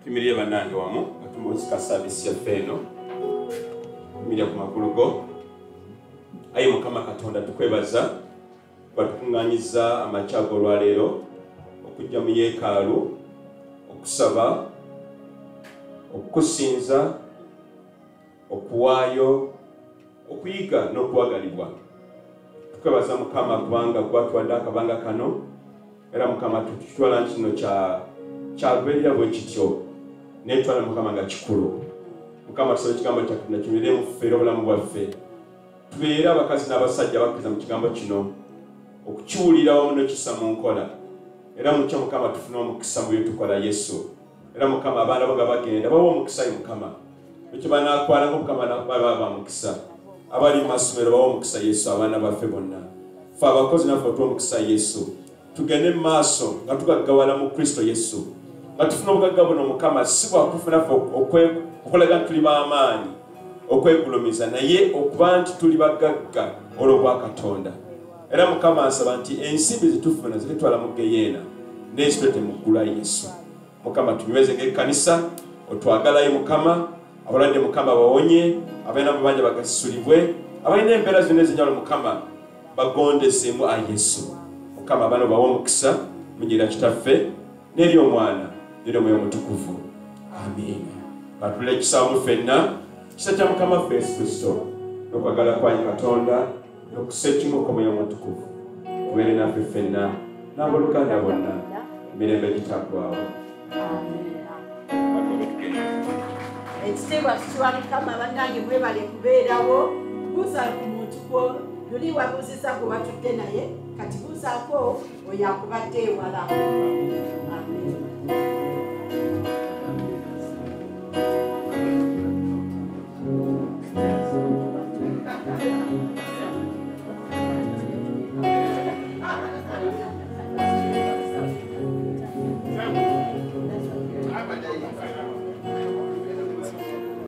Tuyimirire bannange wamu nga tumuzika saavisi yaffe eno. Tuyimirire ku magulu go. Ayi Mukama Katonda tukwebaza batukuŋŋaanyiza amakya ag'olwaleero okujja mu yeekaalu okusaba, okukusinza, okuwaayo, okuyiga n'okwagalibwa. Tukwebaza Mukama kubanga gwatuwadde akabanga kano era mukama tutwala kino kyagoberera bwe kityo netwala mukama nga kikulu mukama tusaba ekigambo kyatuna kibeere mu ffe obulamu bwaffe tubeere abakazi n'abasajja bakkiriza mu kigambo kino okukiwulira wamu n'okissa mu nkola era mukyo mukama tufune omukisa mu bye tukola yesu era mukama abaana bo nga bagenda bawa omukisa ye mukama ekyo banaakwalanga mukama baba bamukisa abali mu masomero bawa omukisa yesu abaana baffe bonna ffe abakozi naffe otuwa omukisa yesu tugende mu maaso nga tugaggawala mu kristo yesu nga tufuna obugagga buno mukama si bwakufuna ffe okulaga nti tuli b'amaanyi okwegulumiza naye okuba nti tuli bagagga olw'obwa katonda era mukama nsaba nti ensimbi zetufuna zitutwala mu geyeena n'ezitwete mu ggulu lya yesu mukama tunyweze ng'ekkanisa otwagalayo mukama abalwadde mukama bawonye abalina amabanja bagasulibwe abalina embeera zonna ezenjawulo mukama bagondeseemu a yesu mukama bano bawa omukisa munyira kitaffe n'eri omwana n'eri omwoyo omutukuvu amiina batula ekisaamu ffenna kisa kya mukama ffe yesu kristo n'okwagala kwanyi katonda n'okusa ekimu kw'omwoyo omutukuvu kubeere naffe ffenna n'abooluganda bonna emirembe gitaggwaawo ekitiibwa kikiwa mukama bannange mwebale kubeerawo buuza ku muntu gwo luli wabuuziza gwe watudde naye kati buuzaako oyo akubadde ewala. Amen.